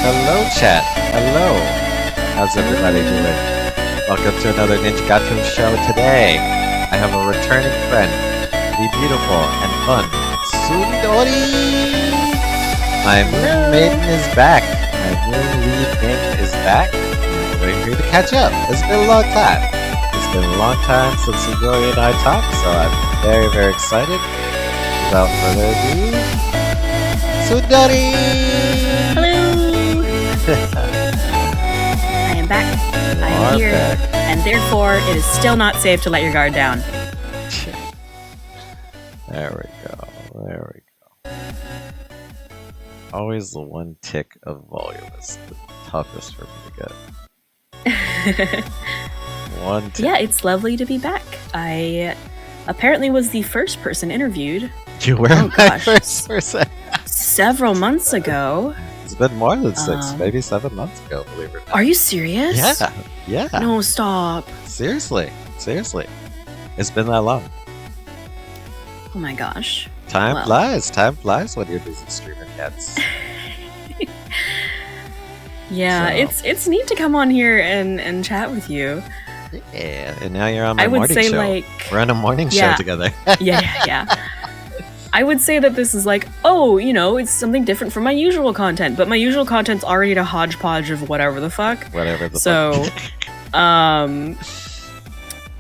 Hello, chat. Hello. How's everybody doing? Welcome to another Ninja Gato show today. I have a returning friend, the beautiful and fun Tsundorii. My moon maiden is back. My moon lead maiden is back. We're here to catch up. It's been a long time. It's been a long time since Tsundorii and I talked, so I'm very, very excited. Without further ado, Tsundorii! Hello! I am back. I am here. Back. And therefore, it is still not safe to let your guard down. There we go. There we go. Always the one tick of volume is the toughest for me to get. One tick. Yeah, it's lovely to be back. I apparently was the first person interviewed. You were my first person. Several months ago. It's been more than 6, maybe 7 months ago, believe it or not. Are you serious? Yeah. Yeah. No, stop. Seriously. Seriously. It's been that long. Oh my gosh. Time flies. Time flies when you're busy streaming cats. Yeah, So. it's neat to come on here and chat with you. Yeah, and now you're on my I would morning say show. like We're on a morning show Yeah. together. yeah. I would say that this is like, oh, you know, it's something different from my usual content, but my usual content's already a hodgepodge of whatever the fuck. Whatever the So, fuck.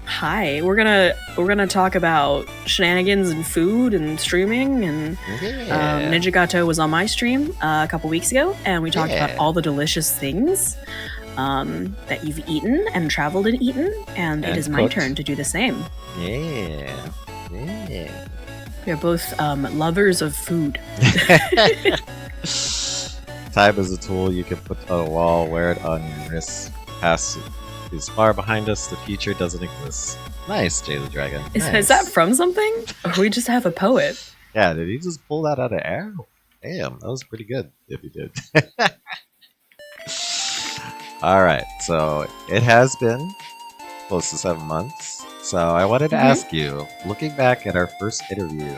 Hi, we're gonna talk about shenanigans and food and streaming and Yeah. Ninja Gato was on my stream a couple weeks ago, and we talked Yeah. about all the delicious things that you've eaten and traveled and eaten, and it And is my cooked. turn to do the same. Yeah. Yeah. We are both lovers of food. Time is a tool you can put on a wall, wear it on your wrist. Past is far behind us, the future doesn't exist. Nice, Jay the Dragon. Is Nice. that from something? Or we just have a poet? Yeah, did he just pull that out of air? Damn, that was pretty good if he did. Alright, so it has been close to 7 months. So I wanted to ask you, looking back at our first interview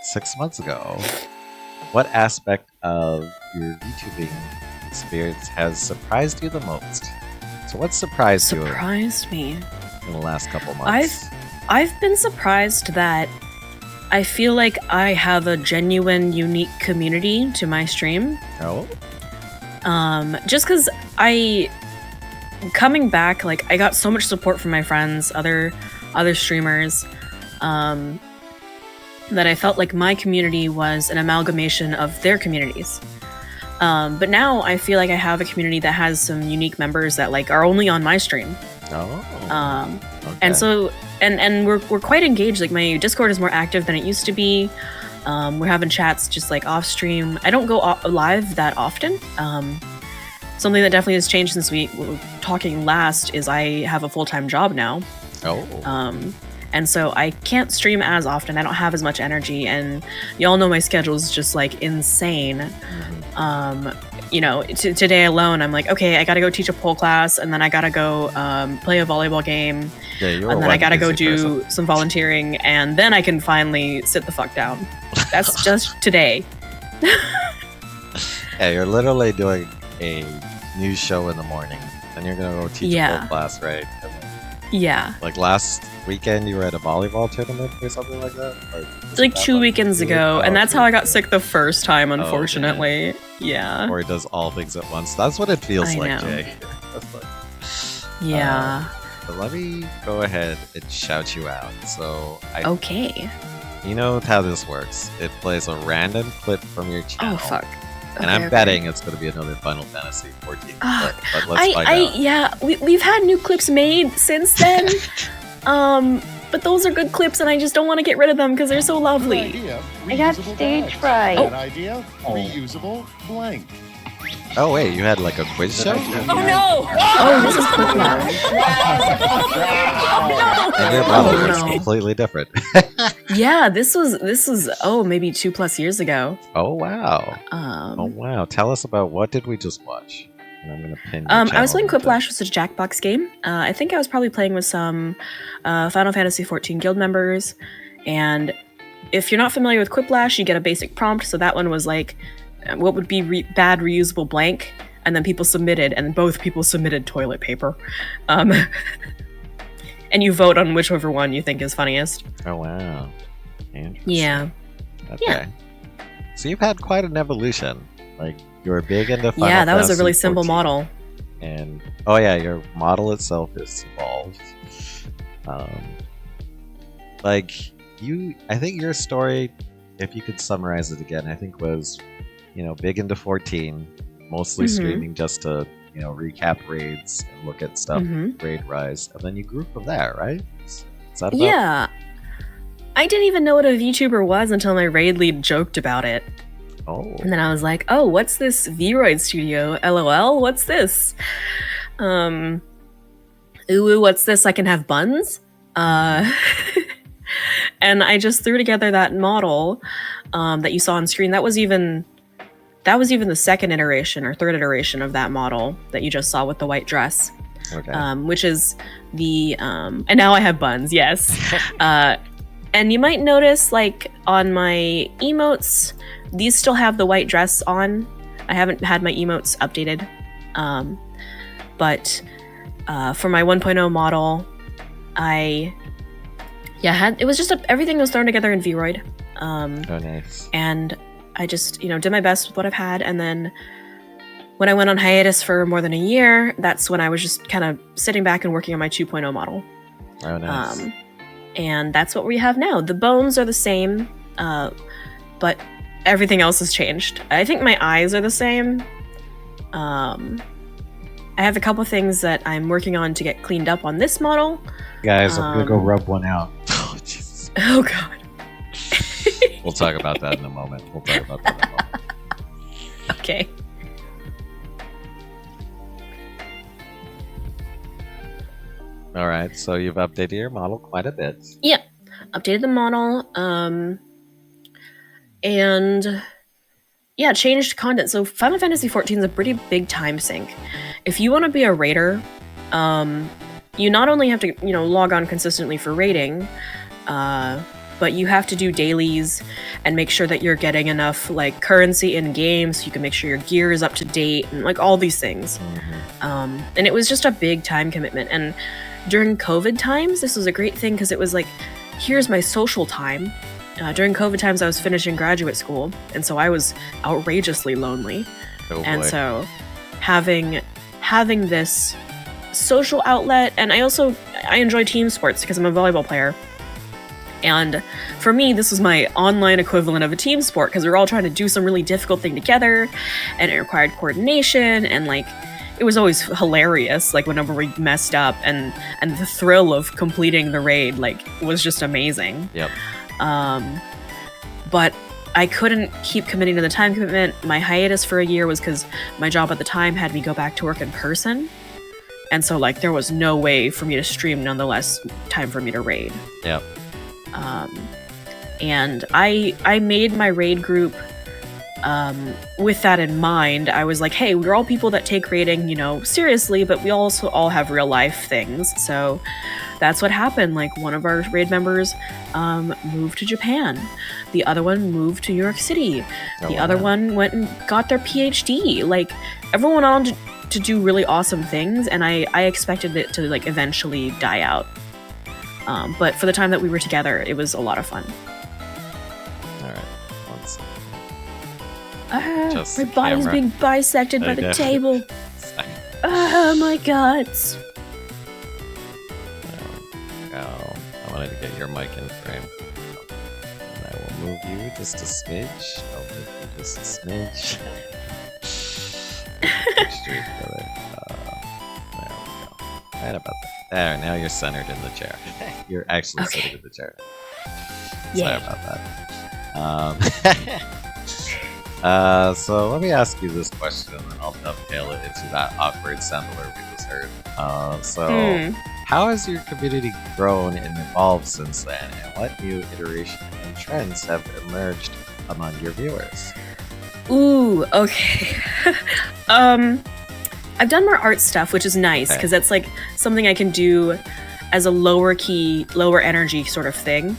6 months ago, what aspect of your YouTubing experience has surprised you the most? So what surprised you Surprised me. in the last couple months? I've been surprised that I feel like I have a genuine, unique community to my stream. Oh? Just because coming back, like I got so much support from my friends, other streamers, that I felt like my community was an amalgamation of their communities. But now I feel like I have a community that has some unique members that like are only on my stream. Oh. Okay. And so and we're quite engaged. Like my Discord is more active than it used to be. We're having chats just like off stream. I don't go live that often. Something that definitely has changed since we were talking last is I have a full-time job now. Oh. And so I can't stream as often. I don't have as much energy, and y'all know my schedule is just like insane. You know, today alone, I'm like, okay, I gotta go teach a pole class, and then I gotta go play a volleyball game, Yeah, you're and then I one gotta go busy do person. some volunteering, and then I can finally sit the fuck down. That's just today. Yeah, you're literally doing a news show in the morning, and you're gonna go teach a Yeah. pole class, right? And then, Yeah. like last weekend, you were at a volleyball tournament or something like that? Or was Like it that 2 one? weekends ago, and that's how I got sick the first time, man. unfortunately. Yeah. Or it does all things at once. That's what it feels I like, know. Jay. That's like, Yeah. but let me go ahead and shout you out. So, Okay. you know how this works. It plays a random clip from your channel. Oh, fuck. And Okay, I'm okay. betting it's going to be another Final Fantasy 14 Ah, clip. But let's find out. Yeah, we've had new clips made since then. But those are good clips, and I just don't want to get rid of them because they're so lovely. I got stage fright. Oh. An idea? Reusable blank. Oh, wait, you had like a quiz show? Oh, this is Quick And your brother was no. completely different. Yeah, this was maybe 2+ years ago. Oh, wow. Um, Oh, wow. Tell us about what did we just watch? And I'm going to pin your I was channel playing into- Quiplash, which is a Jackbox game. I think I was probably playing with some Final Fantasy 14 guild members. And if you're not familiar with Quiplash, you get a basic prompt. So that one was like, what would be bad reusable blank, and then people submitted, and both people submitted toilet paper. And you vote on whichever one you think is funniest. Oh, wow. Interesting. Yeah. Okay. Yeah. So you've had quite an evolution. Like, you were big into Final Yeah, that was a Fantasy really simple 14. model. And, oh yeah, your model itself is evolved. Like, I think your story, if you could summarize it again, I think was, big into 14, mostly streaming just to, recap raids and look at stuff, raid rise, and then you grew from there, right? Is that about? Yeah. I didn't even know what a VTuber was until my raid lead joked about it. Oh. And then I was like, oh, what's this Vroid Studio? LOL, what's this? Ooh, what's this? I can have buns? And I just threw together that model that you saw on screen. That was even the second iteration or third iteration of that model that you just saw with the white dress. Okay. Which is the and now I have buns, yes. And you might notice, like, on my emotes, these still have the white dress on. I haven't had my emotes updated. But for my 1.0 model, it was just everything was thrown together in Vroid. Oh, nice. And I just, did my best with what I've had. And then when I went on hiatus for more than a year, that's when I was just kind of sitting back and working on my 2.0 model. Oh, nice. And that's what we have now. The bones are the same, but everything else has changed. I think my eyes are the same. I have a couple things that I'm working on to get cleaned up on this model. Guys, I'm gonna go rub one out. Oh, Jesus. Oh, God. We'll talk about that in a moment. Okay. All right, so you've updated your model quite a bit. Yeah, updated the model, and yeah, changed content. So Final Fantasy XIV is a pretty big time sink. If you want to be a raider, you not only have to log on consistently for raiding, but you have to do dailies and make sure that you're getting enough like currency in game so you can make sure your gear is up to date and like all these things. And it was just a big time commitment. And during COVID times, this was a great thing because it was like, here's my social time. During COVID times, I was finishing graduate school, and so I was outrageously lonely. Oh, and boy. so having this social outlet, and I enjoy team sports because I'm a volleyball player. And for me, this was my online equivalent of a team sport because we were all trying to do some really difficult thing together, and it required coordination, and like it was always hilarious, like whenever we messed up, and the thrill of completing the raid like was just amazing. Yep. But I couldn't keep committing to the time commitment. My hiatus for a year was because my job at the time had me go back to work in person. And so like there was no way for me to stream, nonetheless time for me to raid. Yep. And I made my raid group with that in mind. I was like, hey, we're all people that take raiding, seriously, but we also all have real life things. So that's what happened. Like one of our raid members moved to Japan. The other one moved to New York City. The other one went and got their PhD. Like everyone went on to do really awesome things, and I expected it to like eventually die out. But for the time that we were together, it was a lot of fun. All right. One second. My body's being bisected by the table. My guts. I wanted to get your mic in frame. And I will move you just a smidge. I'll move you just a smidge. Straight together. There we go. Right about that. There, now you're centered in the chair. You're actually sitting in the chair. Sorry about that. So let me ask you this question, and then I'll dovetail it into that awkward sound alert we just heard. How has your community grown and evolved since then, and what new iteration and trends have emerged among your viewers? Ooh, okay. I've done more art stuff, which is nice, because that's like something I can do as a lower key, lower energy sort of thing.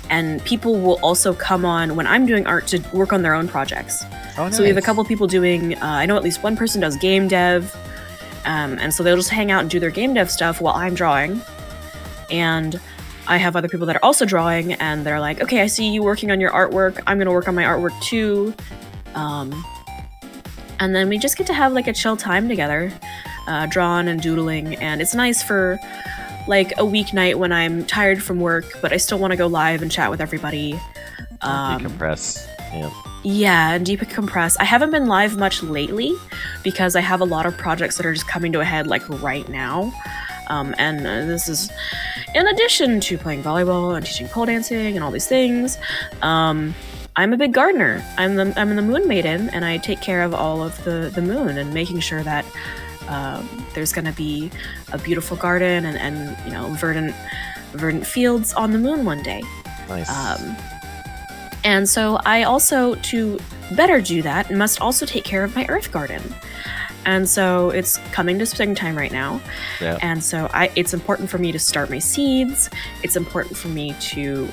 And people will also come on when I'm doing art to work on their own projects. Oh, nice. So we have a couple people doing, I know at least one person does game dev, and so they'll just hang out and do their game dev stuff while I'm drawing. And I have other people that are also drawing, and they're like, okay, I see you working on your artwork. I'm going to work on my artwork too. And then we just get to have like a chill time together, drawing and doodling. And it's nice for like a weeknight when I'm tired from work, but I still want to go live and chat with everybody. Decompress. Yeah. Yeah, and decompress. I haven't been live much lately because I have a lot of projects that are just coming to a head like right now. And this is in addition to playing volleyball and teaching pole dancing and all these things. I'm a big gardener. I'm the moon maiden, and I take care of all of the moon and making sure that there's going to be a beautiful garden and you know, verdant fields on the moon one day. Nice. And so I also, to better do that, must also take care of my earth garden. And so it's coming to springtime right now. Yeah. And so it's important for me to start my seeds. It's important for me to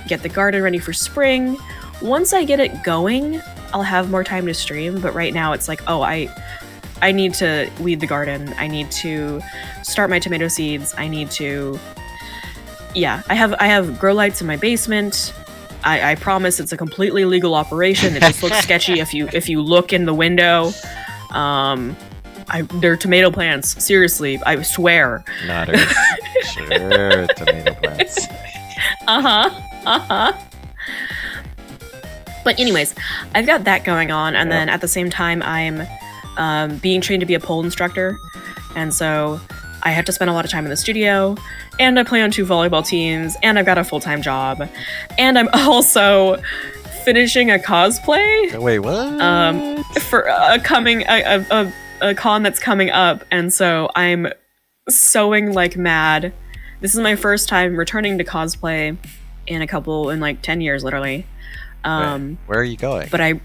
get the garden ready for spring. Once I get it going, I'll have more time to stream. But right now it's like, oh, I need to weed the garden. I need to start my tomato seeds. I need to... Yeah, I have grow lights in my basement. I promise it's a completely legal operation. It just looks sketchy if you look in the window. They're tomato plants. Seriously, I swear. Not her. Sure, tomato plants. But anyways, I've got that going on, and then at the same time, I'm being trained to be a pole instructor, and so I have to spend a lot of time in the studio, and I play on 2 volleyball teams, and I've got a full-time job, and I'm also finishing a cosplay. Wait, what? For a con that's coming up, and so I'm sewing like mad. This is my first time returning to cosplay in like 10 years, literally. Where are you going? But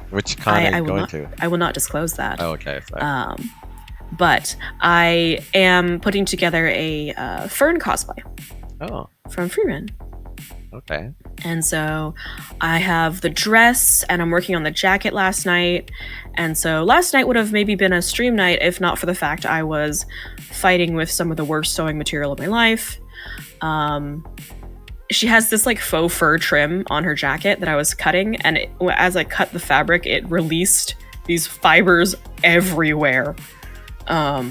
Which con are you going to? I will not disclose that. Oh, okay. Sorry. But I am putting together a Fern cosplay. Oh. From Freeman. Okay. And so I have the dress, and I'm working on the jacket last night. And so last night would have maybe been a stream night if not for the fact I was fighting with some of the worst sewing material of my life. She has this like faux fur trim on her jacket that I was cutting, and as I cut the fabric, it released these fibers everywhere. So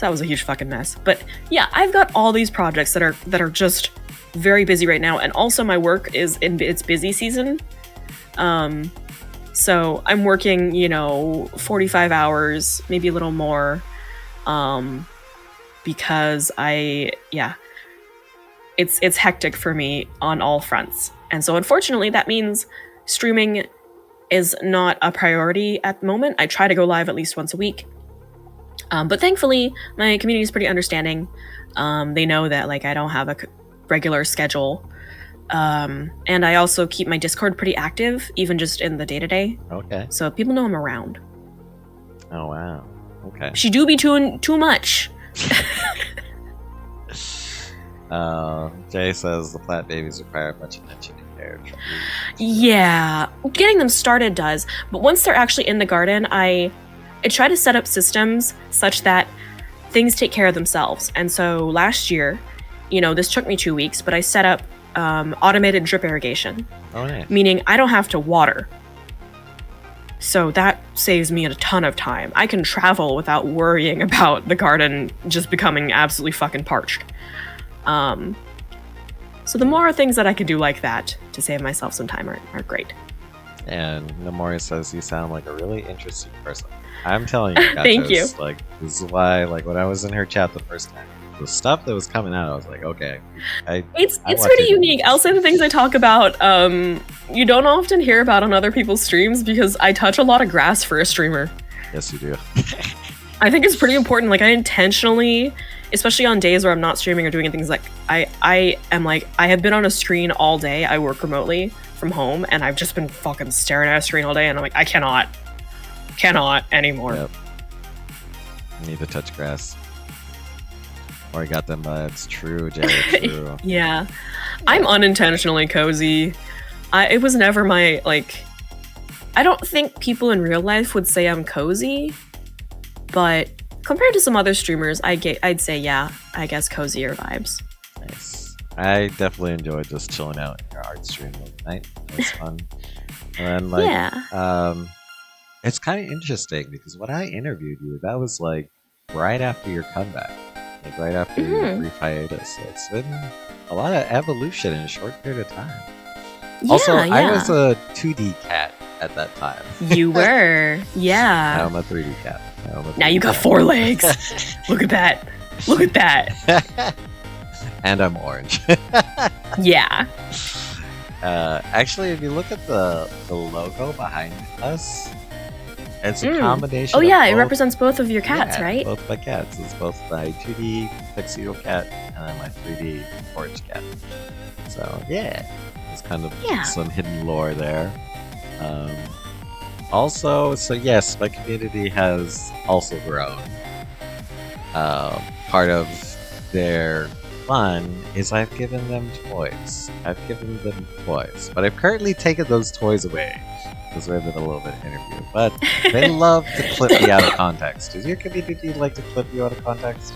that was a huge fucking mess. But yeah, I've got all these projects that are just very busy right now, and also my work is in its busy season. So I'm working, 45 hours, maybe a little more, because it's hectic for me on all fronts. And so unfortunately that means streaming is not a priority at the moment. I try to go live at least once a week. But thankfully, my community is pretty understanding. They know that like I don't have a regular schedule. And I also keep my Discord pretty active, even just in the day-to-day. Okay. So people know I'm around. Oh, wow. Okay. She do be too much. Jay says the flat babies require much attention and care. Yeah. Getting them started does. But once they're actually in the garden, I try to set up systems such that things take care of themselves. And so last year, this took me 2 weeks, but I set up automated drip irrigation. Oh, nice. Meaning I don't have to water. So that saves me a ton of time. I can travel without worrying about the garden just becoming absolutely fucking parched. So the more things that I could do like that to save myself some time are great. And Nomori says you sound like a really interesting person. I'm telling you, Thank you. Like, this is why, like, when I was in her chat the first time, the stuff that was coming out, I was like, okay. It's pretty unique. I'll say the things I talk about, you don't often hear about on other people's streams because I touch a lot of grass for a streamer. Yes, you do. I think it's pretty important. Like, I intentionally, especially on days where I'm not streaming or doing things, like, I am like, I have been on a screen all day. I work remotely from home, and I've just been fucking staring at a screen all day, and I'm like, I cannot anymore. Yep. I need to touch grass. Or I got them buds. True, Jay, true. Yeah. I'm unintentionally cozy. It was never my, like, I don't think people in real life would say I'm cozy, but compared to some other streamers, I'd say yeah, I guess cozier vibes. Nice. I definitely enjoyed just chilling out in your art stream at night. It was fun. And like, Yeah. it's kind of interesting because when I interviewed you, that was like right after your comeback, like right after your brief hiatus. So it's been a lot of evolution in a short period of time. Yeah, Also, yeah. I was a 2D cat at that time. You were, yeah. Now I'm a 3D cat. Now you got 4 legs. Look at that. Look at that. And I'm orange. Yeah. Actually, if you look at the logo behind us, it's a combination. Oh yeah, of it both, represents both of your cats, yeah, right? Both my cats. It's both my 2D tuxedo cat and then my 3D orange cat. So yeah, it's kind of some hidden lore there. Also, so yes, my community has also grown. Part of their fun is I've given them toys. But I've currently taken those toys away because we've been a little bit interview. But they love to clip me out of context. Does your community like to clip you out of context?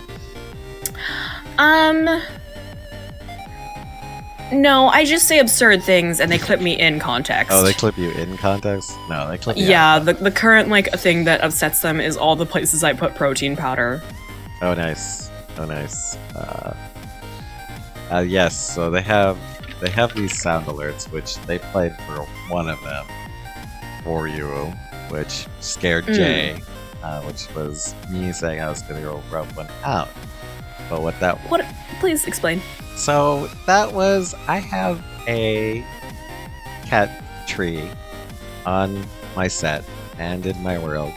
No, I just say absurd things and they clip me in context. Oh, they clip you in context? No, they clip you Yeah, out. the current like thing that upsets them is all the places I put protein powder. Oh, nice. Yes, so they have these sound alerts, which they played for one of them for you, which scared Jay, which was me saying I was gonna go rub one out. But What? Please explain. So that was, I have a cat tree on my set and in my world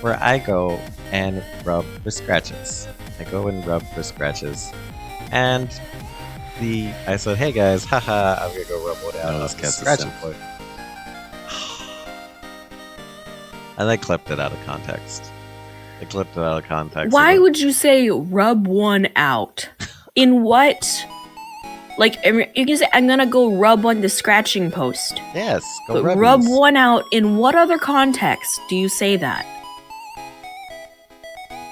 where I go and rub for scratches. And I said, hey guys, haha, I'm gonna go rub one out. This cat's scratching. And they clipped it out of context. Why would you say rub one out? In what? Like, you can say, I'm gonna go rub on the scratching post. Yes, go but rub one out. In what other context do you say that?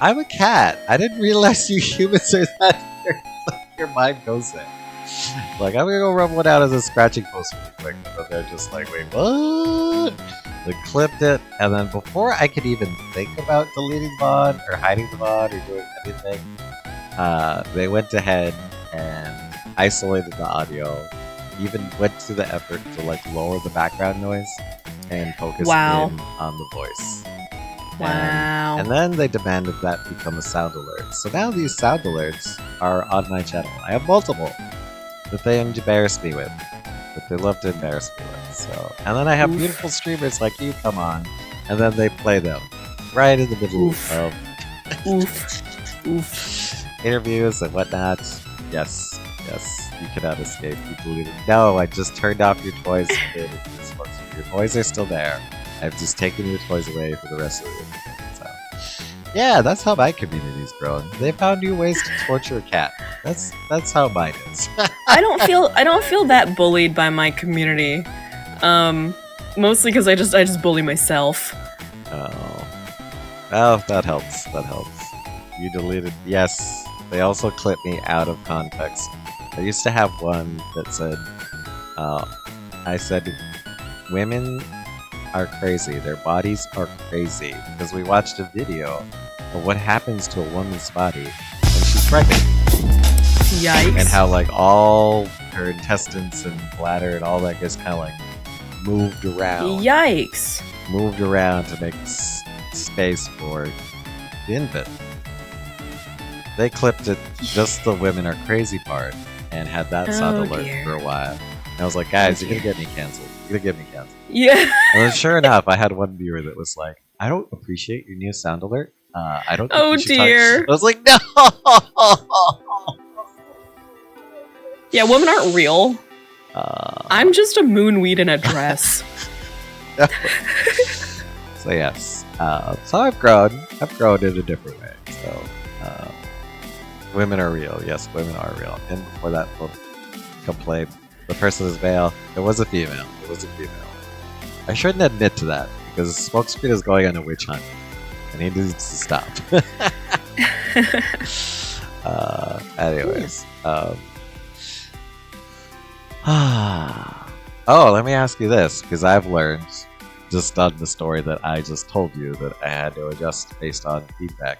I'm a cat. I didn't realize you humans are that. Your mind goes there. Like, I'm gonna go rub one out as a scratching post really quick. But they're just like, wait, what? They clipped it, and then before I could even think about deleting the VOD or hiding the VOD or doing anything, they went ahead and isolated the audio, even went to the effort to like lower the background noise and focus in on the voice. Wow. And then they demanded that become a sound alert. So now these sound alerts are on my channel. I have multiple that they embarrass me with, that they love to embarrass me with. So, and then I have beautiful streamers like you come on, and then they play them right in the middle of interviews and whatnot. Yes, you cannot escape. You believe it. No, I just turned off your toys. Your toys are still there. I've just taken your toys away for the rest of the week. So, yeah, that's how my community's grown. They found new ways to torture a cat. That's how mine is. I don't feel that bullied by my community. Mostly because I just bully myself. Oh, that helps. You deleted. Yes, they also clipped me out of context. I used to have one that said, I said, women are crazy. Their bodies are crazy. Because we watched a video of what happens to a woman's body when she's pregnant. Yikes. And how like all her intestines and bladder and all that gets kind of like moved around. Yikes. Moved around to make space for the infant. They clipped it, just the women are crazy part, and had that sound alert for a while. And I was like, guys, you're gonna get me canceled. Yeah. And then sure enough, I had one viewer that was like, I don't appreciate your new sound alert. I don't think you should dear. talk. I was like, no! Yeah, women aren't real. I'm just a moonweed in a dress. So yes. So I've grown in a different way. So, women are real. Yes, women are real. And before that complaint, the person is male. It was a female. I shouldn't admit to that because Smokescreen is going on a witch hunt, and he needs to stop. Anyways, oh, let me ask you this because I've learned just on the story that I just told you that I had to adjust based on feedback.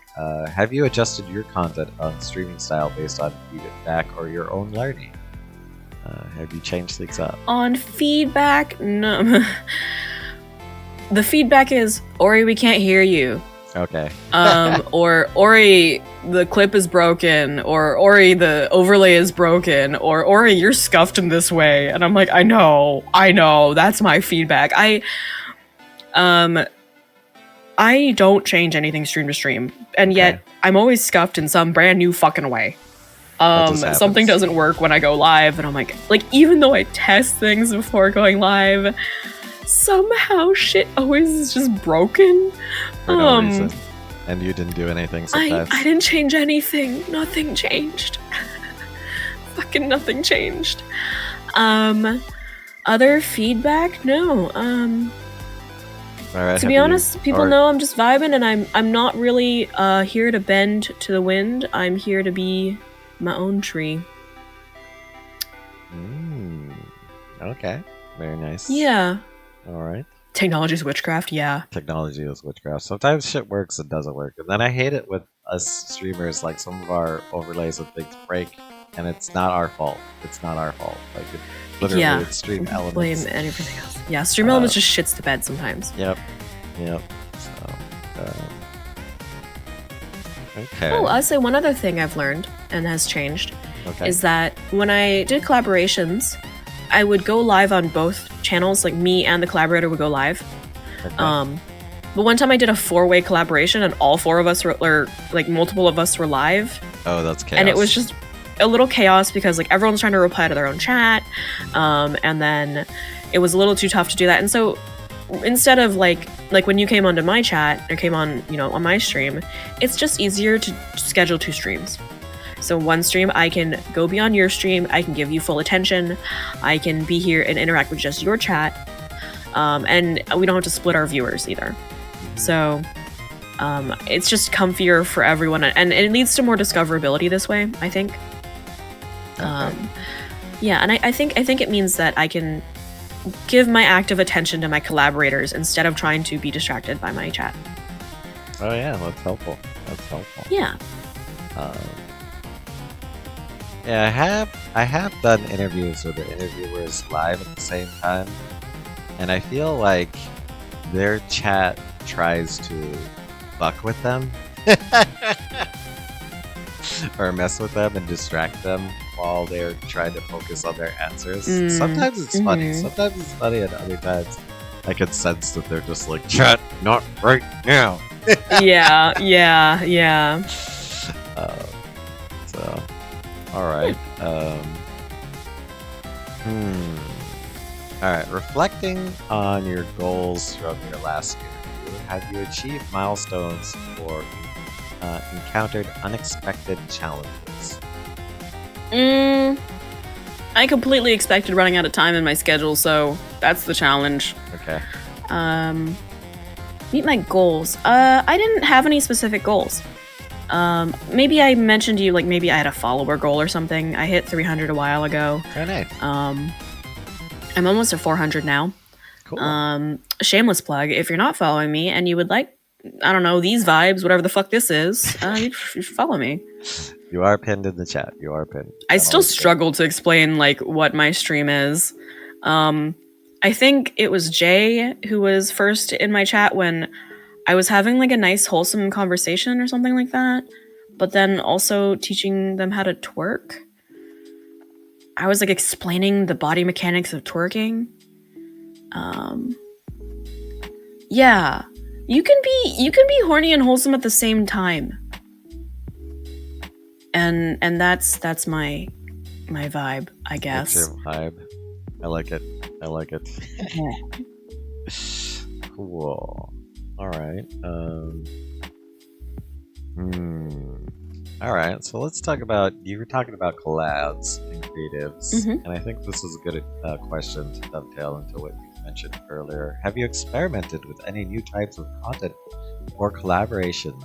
Have you adjusted your content on streaming style based on feedback or your own learning? Have you changed things up? On feedback, no. The feedback is, Ori, we can't hear you. Okay. Or Ori, the clip is broken, or Ori, the overlay is broken, or Ori, you're scuffed in this way. And I'm like, I know, that's my feedback. I don't change anything stream to stream, and yet I'm always scuffed in some brand new fucking way. Something doesn't work when I go live, and I'm like even though I test things before going live, somehow shit always is just broken. For no reason. And you didn't do anything sometimes. I didn't change anything. Nothing changed. Fucking nothing changed. Other feedback? No. All right, to be honest, people know I'm just vibing, and I'm not really here to bend to the wind. I'm here to be my own tree. Okay. Very nice. Yeah. All right. Technology is witchcraft, yeah. Technology is witchcraft. Sometimes shit works and doesn't work. And then I hate it with us streamers, like some of our overlays and things break, and it's not our fault. It's not our fault. Like, literally, it's stream elements. Blame and everything else. Yeah, stream elements just shits the bed sometimes. Yep. So, okay. Oh, I'll say one other thing I've learned and has changed is that when I did collaborations, I would go live on both channels, like me and the collaborator would go live. Okay. But one time I did a 4-way collaboration and all 4 of us were, or like multiple of us were live. Oh, that's chaos. And it was just a little chaos because like everyone's trying to reply to their own chat. And then it was a little too tough to do that. And so instead of like when you came onto my chat or came on, on my stream, it's just easier to schedule 2 streams. So one stream, I can go be on your stream, I can give you full attention, I can be here and interact with just your chat, and we don't have to split our viewers either. So it's just comfier for everyone, and it leads to more discoverability this way, I think. Yeah, and I think it means that I can give my active attention to my collaborators instead of trying to be distracted by my chat. Oh yeah, that's helpful. Yeah. Yeah, I have done interviews where the interviewers live at the same time, and I feel like their chat tries to fuck with them or mess with them and distract them while they're trying to focus on their answers. Sometimes it's funny. Sometimes it's funny, and other times I can sense that they're just like, chat, not right now. Yeah. So, all right. All right. Reflecting on your goals from your last interview, have you achieved milestones or encountered unexpected challenges? I completely expected running out of time in my schedule, so that's the challenge. Okay. Meet my goals. I didn't have any specific goals. Maybe I mentioned to you, like, maybe I had a follower goal or something. I hit 300 a while ago. Oh, nice. I'm almost at 400 now. Cool. Shameless plug. If you're not following me and you would like, I don't know, these vibes, whatever the fuck this is, you should follow me. You are pinned in the chat. You are pinned. I still struggle to explain, like, what my stream is. I think it was Jay who was first in my chat when I was having like a nice wholesome conversation or something like that, but then also teaching them how to twerk. I was like explaining the body mechanics of twerking. Yeah, you can be horny and wholesome at the same time. And that's my vibe, I guess. That's your vibe. I like it. Cool. All right. All right. So let's talk about. You were talking about collabs and creatives, and I think this is a good question to dovetail into what you mentioned earlier, have you experimented with any new types of content or collaboration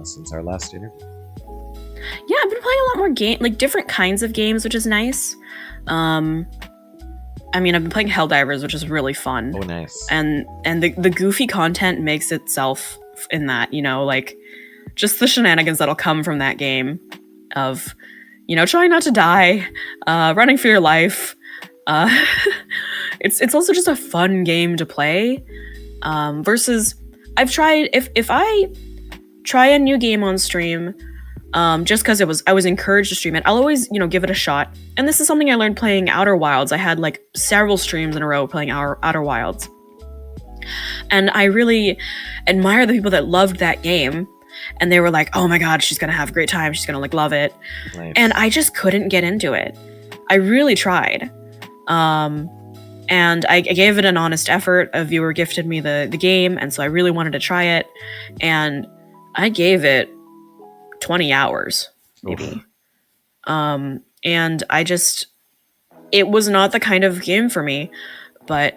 since our last interview? Yeah, I've been playing a lot more different kinds of games, which is nice. I've been playing Helldivers, which is really fun. Oh, nice. And the goofy content makes itself in that, just the shenanigans that'll come from that game of, trying not to die, running for your life. It's also just a fun game to play. Versus I've tried, if I try a new game on stream, just because I was encouraged to stream it, I'll always, give it a shot. And this is something I learned playing Outer Wilds. I had several streams in a row playing Outer Wilds. And I really admire the people that loved that game. And they were like, oh my God, she's going to have a great time. She's going to love it. Nice. And I just couldn't get into it. I really tried. And I gave it an honest effort. A viewer gifted me the game. And so I really wanted to try it. And I gave it 20 hours, maybe. And it was not the kind of game for me, but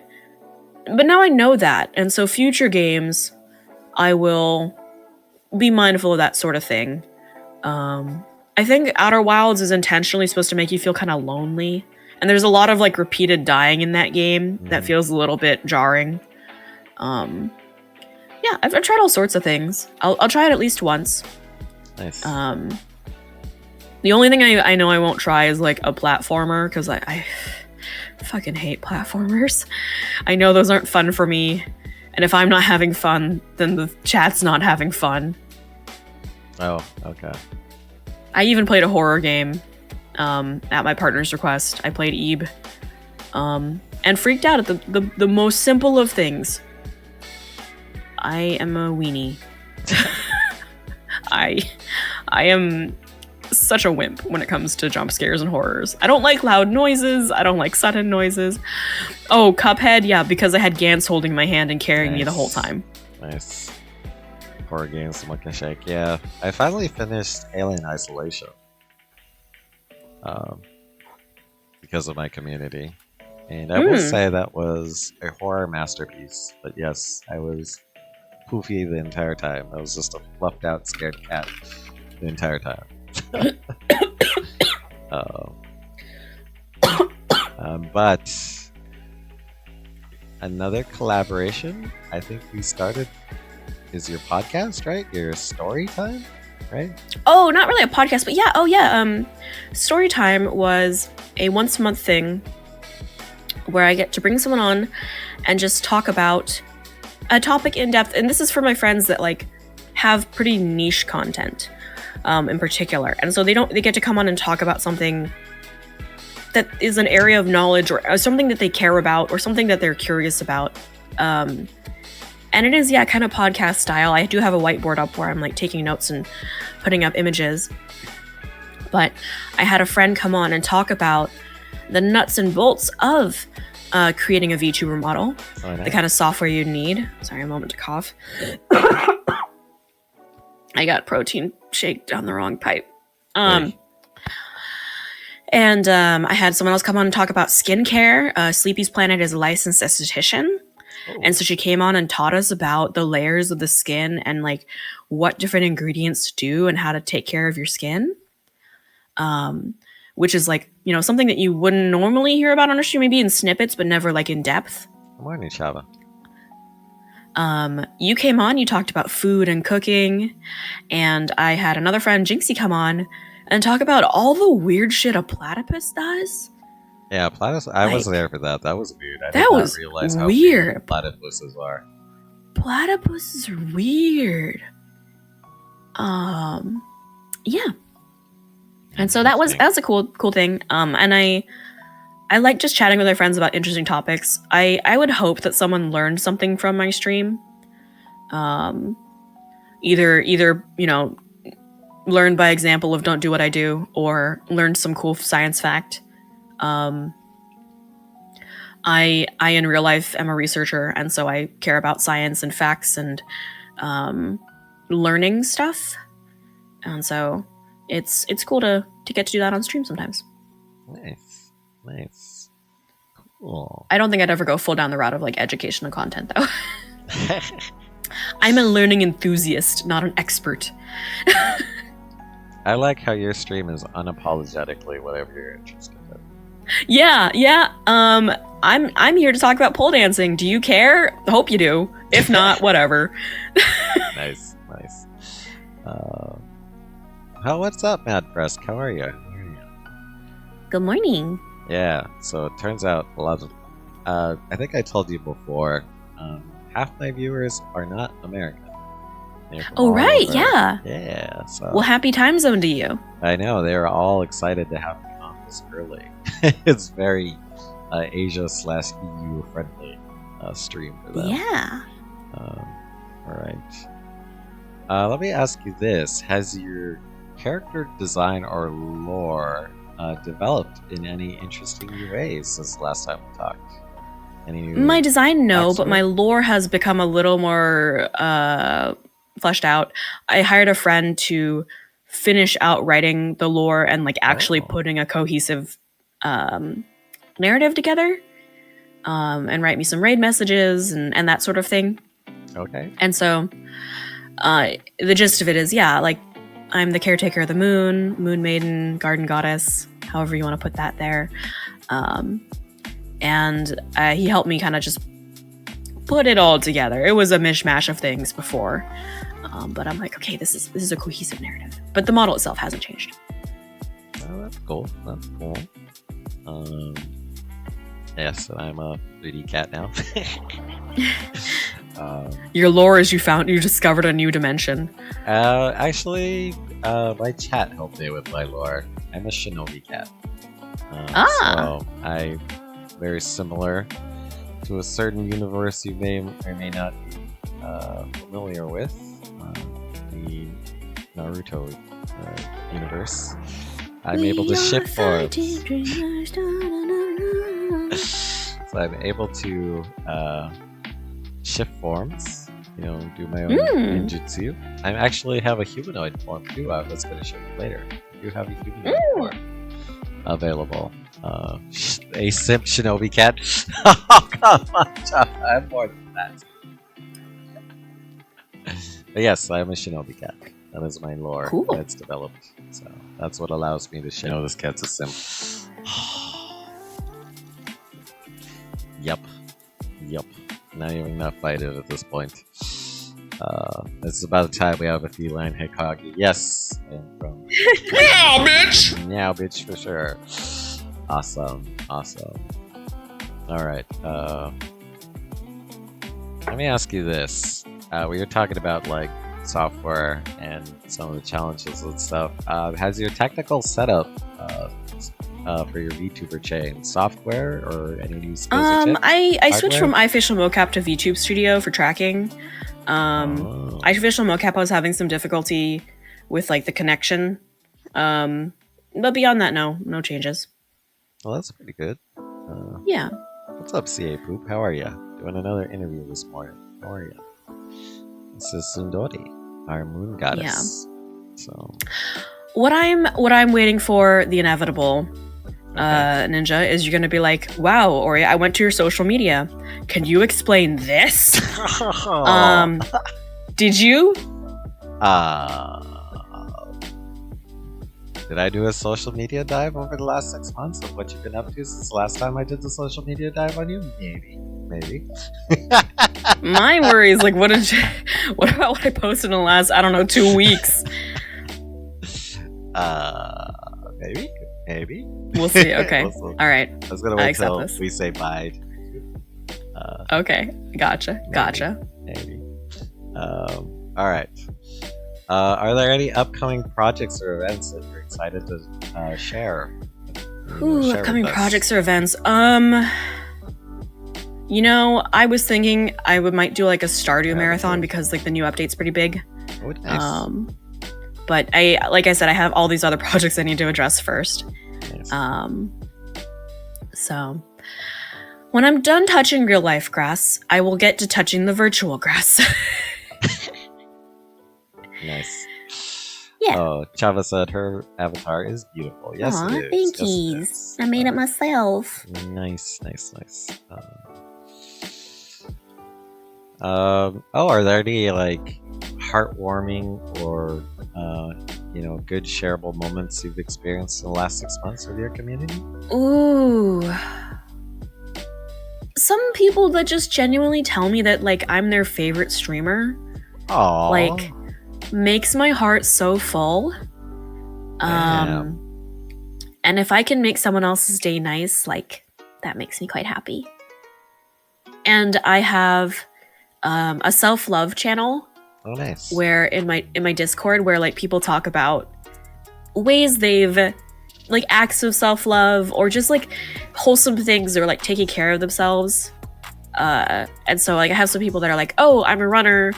now I know that. And so future games, I will be mindful of that sort of thing. I think Outer Wilds is intentionally supposed to make you feel kind of lonely. And there's a lot of repeated dying in that game that feels a little bit jarring. Yeah, I've tried all sorts of things. I'll try it at least once. Nice. The only thing I know I won't try is a platformer, because I fucking hate platformers. I know those aren't fun for me, and if I'm not having fun, then the chat's not having fun. Oh, okay. I even played a horror game at my partner's request. I played Ebe, and freaked out at the most simple of things. I am a weenie. I am such a wimp when it comes to jump scares and horrors. I don't like loud noises. I don't like sudden noises. Oh, Cuphead, yeah, because I had Gantz holding my hand and carrying me the whole time. Nice. Horror games, Muck and Shake. Yeah, I finally finished Alien Isolation. Because of my community. And I will say that was a horror masterpiece. But yes, I was poofy the entire time. I was just a fluffed out, scared cat the entire time. But another collaboration I think we started is your podcast, right? Your story time, right? Oh, not really a podcast, but yeah. Oh, yeah. Story time was a once a month thing where I get to bring someone on and just talk about a topic in depth. And this is for my friends that have pretty niche content in particular. And so they get to come on and talk about something that is an area of knowledge or something that they care about or something that they're curious about. And it is, yeah, kind of podcast style. I do have a whiteboard up where I'm taking notes and putting up images. But I had a friend come on and talk about the nuts and bolts of creating a VTuber model, the kind of software you need. Sorry, a moment to cough. I got protein shake down the wrong pipe. And I had someone else come on and talk about skincare. Sleepy's Planet is a licensed esthetician. Oh. And so she came on and taught us about the layers of the skin and what different ingredients do and how to take care of your skin. Which is something that you wouldn't normally hear about on a stream, maybe in snippets, but never in depth. Good morning, Chava. You came on, you talked about food and cooking, and I had another friend, Jinxie, come on and talk about all the weird shit a platypus does. Yeah, platypus. I was there for that. That was weird. I did not realize how weird platypuses are. Platypuses are weird. Yeah. And so that was a cool thing. And I like just chatting with my friends about interesting topics. I would hope that someone learned something from my stream. Either learned by example of don't do what I do, or learned some cool science fact. I in real life am a researcher, and so I care about science and facts and learning stuff. And so it's cool to get to do that on stream sometimes. Nice. Cool. I don't think I'd ever go full down the route of like educational content though. I'm a learning enthusiast, not an expert. I like how your stream is unapologetically whatever you're interested in. Yeah. I'm here to talk about pole dancing. Do you care? Hope you do. If not, whatever. Nice. What's up, Mad Press? How are you? Good morning. Yeah, so it turns out a lot of... I think I told you before, half my viewers are not American. Oh, right, over. yeah. Yeah, so... Well, happy time zone to you. I know, they were all excited to have me on this early. It's very Asia/EU friendly stream for them. Yeah. Alright. Let me ask you this. Has your character design or lore developed in any interesting new ways since the last time we talked? My design, no, but my lore has become a little more fleshed out. I hired a friend to finish out writing the lore and like actually putting a cohesive narrative together, and write me some raid messages and that sort of thing. Okay. And so the gist of it is, yeah, like I'm the caretaker of the moon, moon maiden, garden goddess, however you want to put that there. And he helped me kind of just put it all together. It was a mishmash of things before. But I'm like, okay, this is a cohesive narrative. But the model itself hasn't changed. Oh, that's cool. That's cool. Yes, I'm a 3D cat now. Your lore is you discovered a new dimension. Actually, my chat helped me with my lore. I'm a shinobi cat. So I'm very similar to a certain universe you may or may not be familiar with. The Naruto universe. I'm able to shift forms. So I'm able to shift forms, do my own ninjutsu. I actually have a humanoid form too. That's going to show you later. I do have a humanoid form available. A simp shinobi cat. Oh, come on, John. I'm more than that. But yes, I'm a shinobi cat. That is my lore that's developed. So that's what allows me to show this cat's a simp. Yup. Not even enough fighted at this point. It's about time we have a feline Hikage. Yes! And from Meow, bitch! Meow, bitch, for sure. Awesome. Alright, let me ask you this. We were talking about, like, software and some of the challenges and stuff. Has your technical setup for your VTuber chain software or any new skills? I switched from iFacial Mocap to VTube Studio for tracking. iFacial Mocap, I was having some difficulty with like the connection. But beyond that, no changes. Well, that's pretty good. Yeah. What's up, CA Poop? How are you? Doing another interview this morning. How are you? This is Tsundorii, our moon goddess. Yeah. So what I'm waiting for, the inevitable, Ninja, is you're gonna be like, wow, Ori, I went to your social media. Can you explain this? Did you? Did I do a social media dive over the last 6 months of what you've been up to since the last time I did the social media dive on you? Maybe. My worry is like, what about what I posted in the last, 2 weeks? Maybe. All right. I was gonna wait till we say bye. Okay, gotcha. Maybe. All right. Are there any upcoming projects or events that you're excited to share? Upcoming projects or events. I was thinking I might do like a Stardew marathon because like the new update's pretty big. Oh, nice. But like I said, I have all these other projects I need to address first. Nice. So when I'm done touching real life grass, I will get to touching the virtual grass. Nice. Yeah. Oh, Chava said her avatar is beautiful. Yes, Aw, it is. thank Yes, it yous. is. I made it myself. Nice. Oh, are there any like heartwarming or good shareable moments you've experienced in the last 6 months with your community? Ooh. Some people that just genuinely tell me that like I'm their favorite streamer, Aww. like, makes my heart so full. Damn. And if I can make someone else's day nice, like, that makes me quite happy. And I have a self-love channel. Oh, nice. Where in my Discord, where like people talk about ways they've like acts of self-love or just like wholesome things or like taking care of themselves. And so like I have some people that are like, oh, I'm a runner,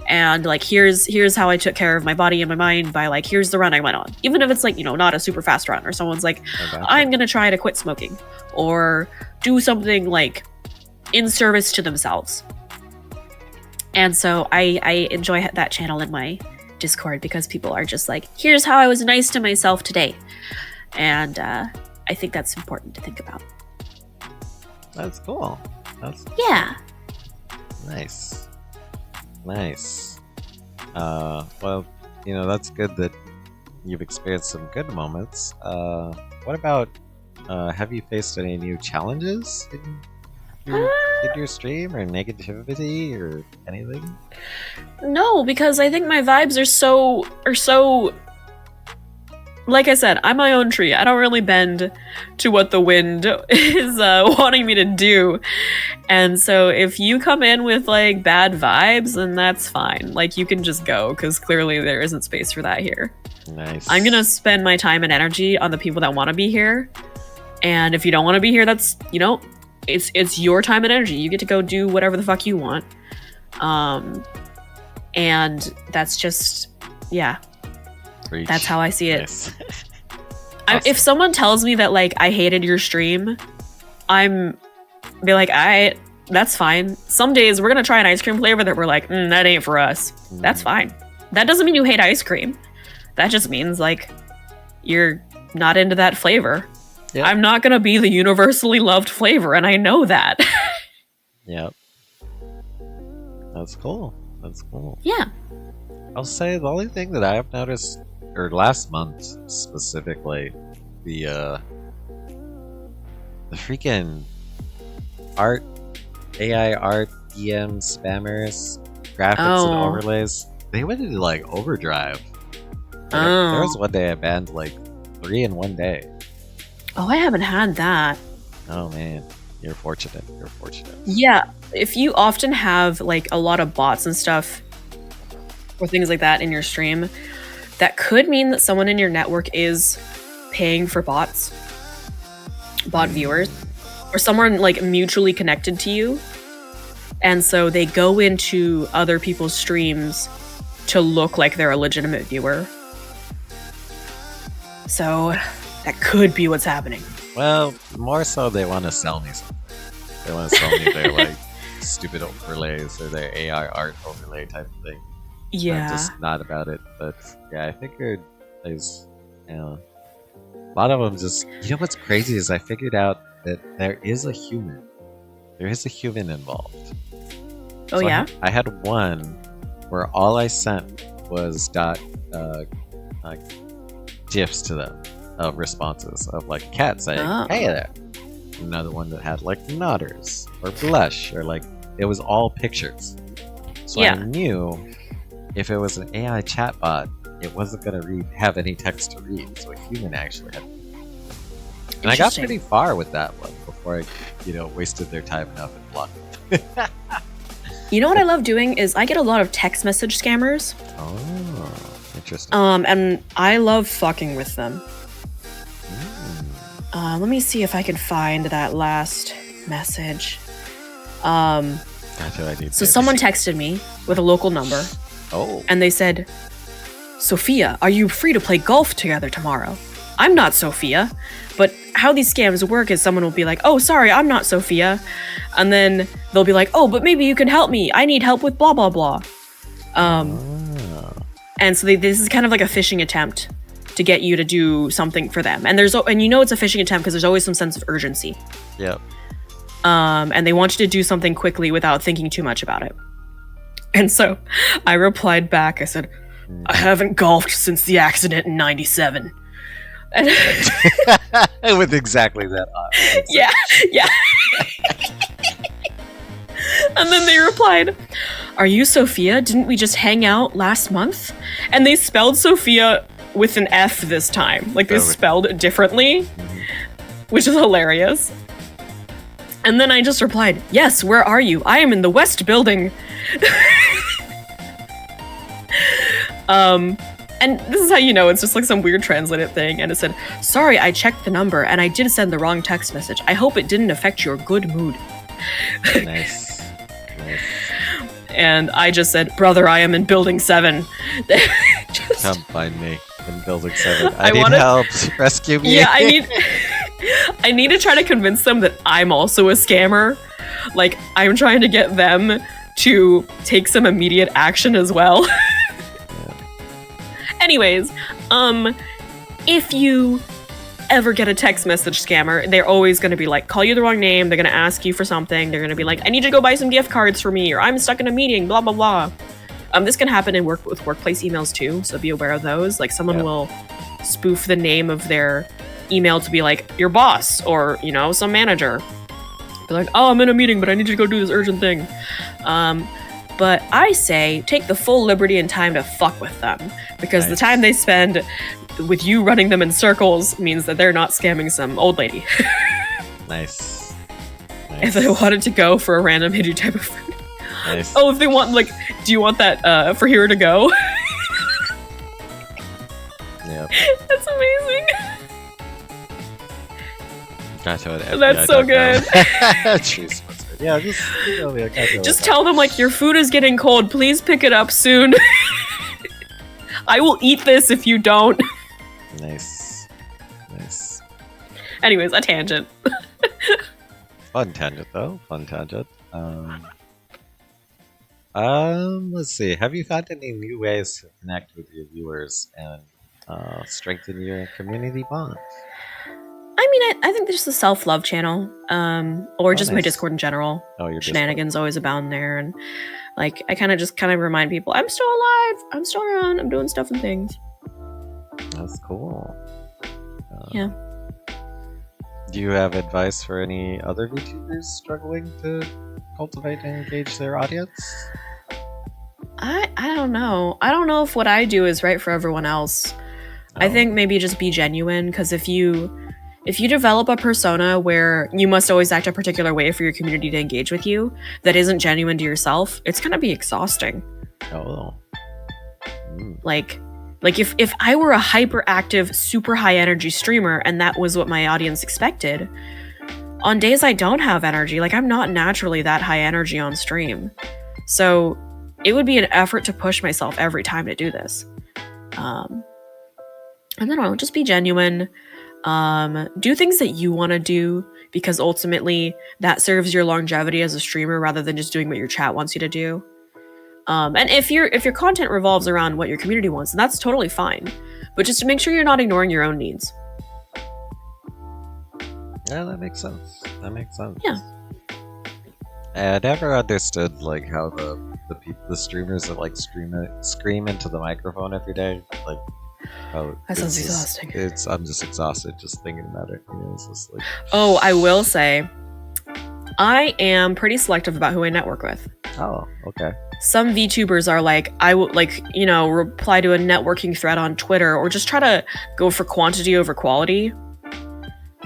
and like here's how I took care of my body and my mind by like here's the run I went on, even if it's like not a super fast run, or someone's like, I'm gonna try to quit smoking or do something like in service to themselves. And so I enjoy that channel in my Discord because people are just like, here's how I was nice to myself today. And I think that's important to think about. That's cool. Yeah. Nice. Well, that's good that you've experienced some good moments. What about, have you faced any new challenges in your stream, or negativity or anything? No, because I think my vibes are so like I said, I'm my own tree. I don't really bend to what the wind is wanting me to do. And so if you come in with like bad vibes, then that's fine. Like you can just go, because clearly there isn't space for that here. Nice. I'm gonna spend my time and energy on the people that want to be here. And if you don't want to be here, that's it's your time and energy. You get to go do whatever the fuck you want. And that's just, yeah. Preach. That's how I see it. Nice. Awesome. If someone tells me that like I hated your stream, I'm be like, alright, that's fine. Some days we're gonna try an ice cream flavor that we're like, that ain't for us. That's fine. That doesn't mean you hate ice cream. That just means like you're not into that flavor. Yeah. I'm not gonna be the universally loved flavor, and I know that. Yep. That's cool. Yeah. I'll say the only thing that I have noticed, or last month specifically, the freaking AI art, DM spammers, graphics and overlays, they went into like overdrive. There was one day I banned like 3 in one day. Oh, I haven't had that. Oh man, you're fortunate. Yeah, if you often have like a lot of bots and stuff or things like that in your stream, that could mean that someone in your network is paying for bot viewers, or someone like mutually connected to you. And so they go into other people's streams to look like they're a legitimate viewer. So that could be what's happening. Well, more so they want to sell me something. They want to sell me their like stupid overlays or their AI art overlay type of thing. Yeah. I'm just not about it. But yeah, I figured there's, a lot of them just, what's crazy is I figured out that there is a human. There is a human involved. Oh, so yeah? I had one where all I sent was GIFs to them of responses of like a cat saying, hey there. Another one that had like nodders or blush, or like it was all pictures. So I knew if it was an AI chatbot, it wasn't going to have any text to read. So a human actually had. And I got pretty far with that one before I, wasted their time enough and blocked. You know what I love doing is I get a lot of text message scammers. Oh, interesting. And I love fucking with them. Let me see if I can find that last message. So someone texted me with a local number. Oh. And they said, Sophia, are you free to play golf together tomorrow? I'm not Sophia. But how these scams work is someone will be like, oh, sorry, I'm not Sophia. And then they'll be like, oh, but maybe you can help me. I need help with blah, blah, blah. And so this is kind of like a phishing attempt to get you to do something for them. And it's a phishing attempt because there's always some sense of urgency. Yep. And they want you to do something quickly without thinking too much about it. And so I replied back. I said, I haven't golfed since the accident in 97. And with exactly that. Yeah. And then they replied, are you Sophia? Didn't we just hang out last month? And they spelled Sophia with an F this time. Like they spelled it differently, which is hilarious. And then I just replied, yes, where are you? I am in the West building. And this is how you know it's just like some weird translated thing. And it said, sorry, I checked the number and I did send the wrong text message. I hope it didn't affect your good mood. Nice. And I just said, brother, I am in building 7. Come find me in building 7. I need help. Rescue me. Yeah, I need to try to convince them that I'm also a scammer. Like, I'm trying to get them to take some immediate action as well. Anyways, if you ever get a text message scammer, they're always going to be like, call you the wrong name. They're going to ask you for something. They're going to be like, I need you to go buy some gift cards for me, or I'm stuck in a meeting, blah, blah, blah. This can happen with workplace emails too, so be aware of those. Like someone will spoof the name of their email to be like your boss or, some manager. Be like, oh, I'm in a meeting, but I need you to go do this urgent thing. But I say take the full liberty and time to fuck with them, because the time they spend with you running them in circles means that they're not scamming some old lady. Nice. If they wanted to go for a random hippie type of food. Nice. Oh, if they want, like, do you want that for here to go? Yep. That's amazing. Gotcha. That's so good. Yeah, just tell them, like, your food is getting cold. Please pick it up soon. I will eat this if you don't. Nice. Anyways, a tangent. Fun tangent, though. Let's see. Have you found any new ways to connect with your viewers and strengthen your community bond? I mean, I think there's the self-love channel, or just my nice. Discord in general. Oh, your shenanigans always abound there, and like I kind of remind people, I'm still alive, I'm still around, I'm doing stuff and things. That's cool. Yeah. Do you have advice for any other VTubers struggling to cultivate and engage their audience? I don't know. I don't know if what I do is right for everyone else. I think maybe just be genuine, because if you develop a persona where you must always act a particular way for your community to engage with you that isn't genuine to yourself, it's gonna be exhausting. Like if I were a hyperactive, super high energy streamer and that was what my audience expected, on days I don't have energy, like I'm not naturally that high energy on stream. So it would be an effort to push myself every time to do this. And I don't know, just be genuine. Do things that you want to do, because ultimately that serves your longevity as a streamer rather than just doing what your chat wants you to do. And if your content revolves around what your community wants, then that's totally fine. But just to make sure you're not ignoring your own needs. Yeah, that makes sense. Yeah. I never understood like how the streamers that like scream into the microphone every day, like. That sounds exhausting. I'm just exhausted just thinking about it. It's just like... Oh, I will say, I am pretty selective about who I network with. Oh, okay. Some VTubers are like, I will reply to a networking thread on Twitter, or just try to go for quantity over quality.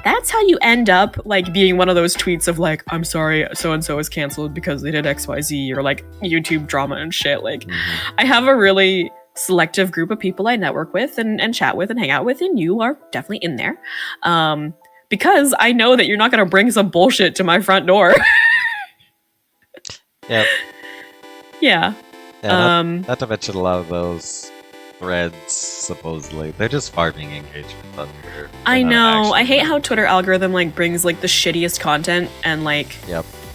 That's how you end up like being one of those tweets of like, I'm sorry, so-and-so is canceled because they did XYZ, or like YouTube drama and shit. Like, I have a really selective group of people I network with and chat with and hang out with, and you are definitely in there. Because I know that you're not going to bring some bullshit to my front door. Yep. Yeah. Not to mention a lot of those threads, supposedly, they're just farming engagement on Twitter. I know. I hate how Twitter algorithm like brings like the shittiest content and like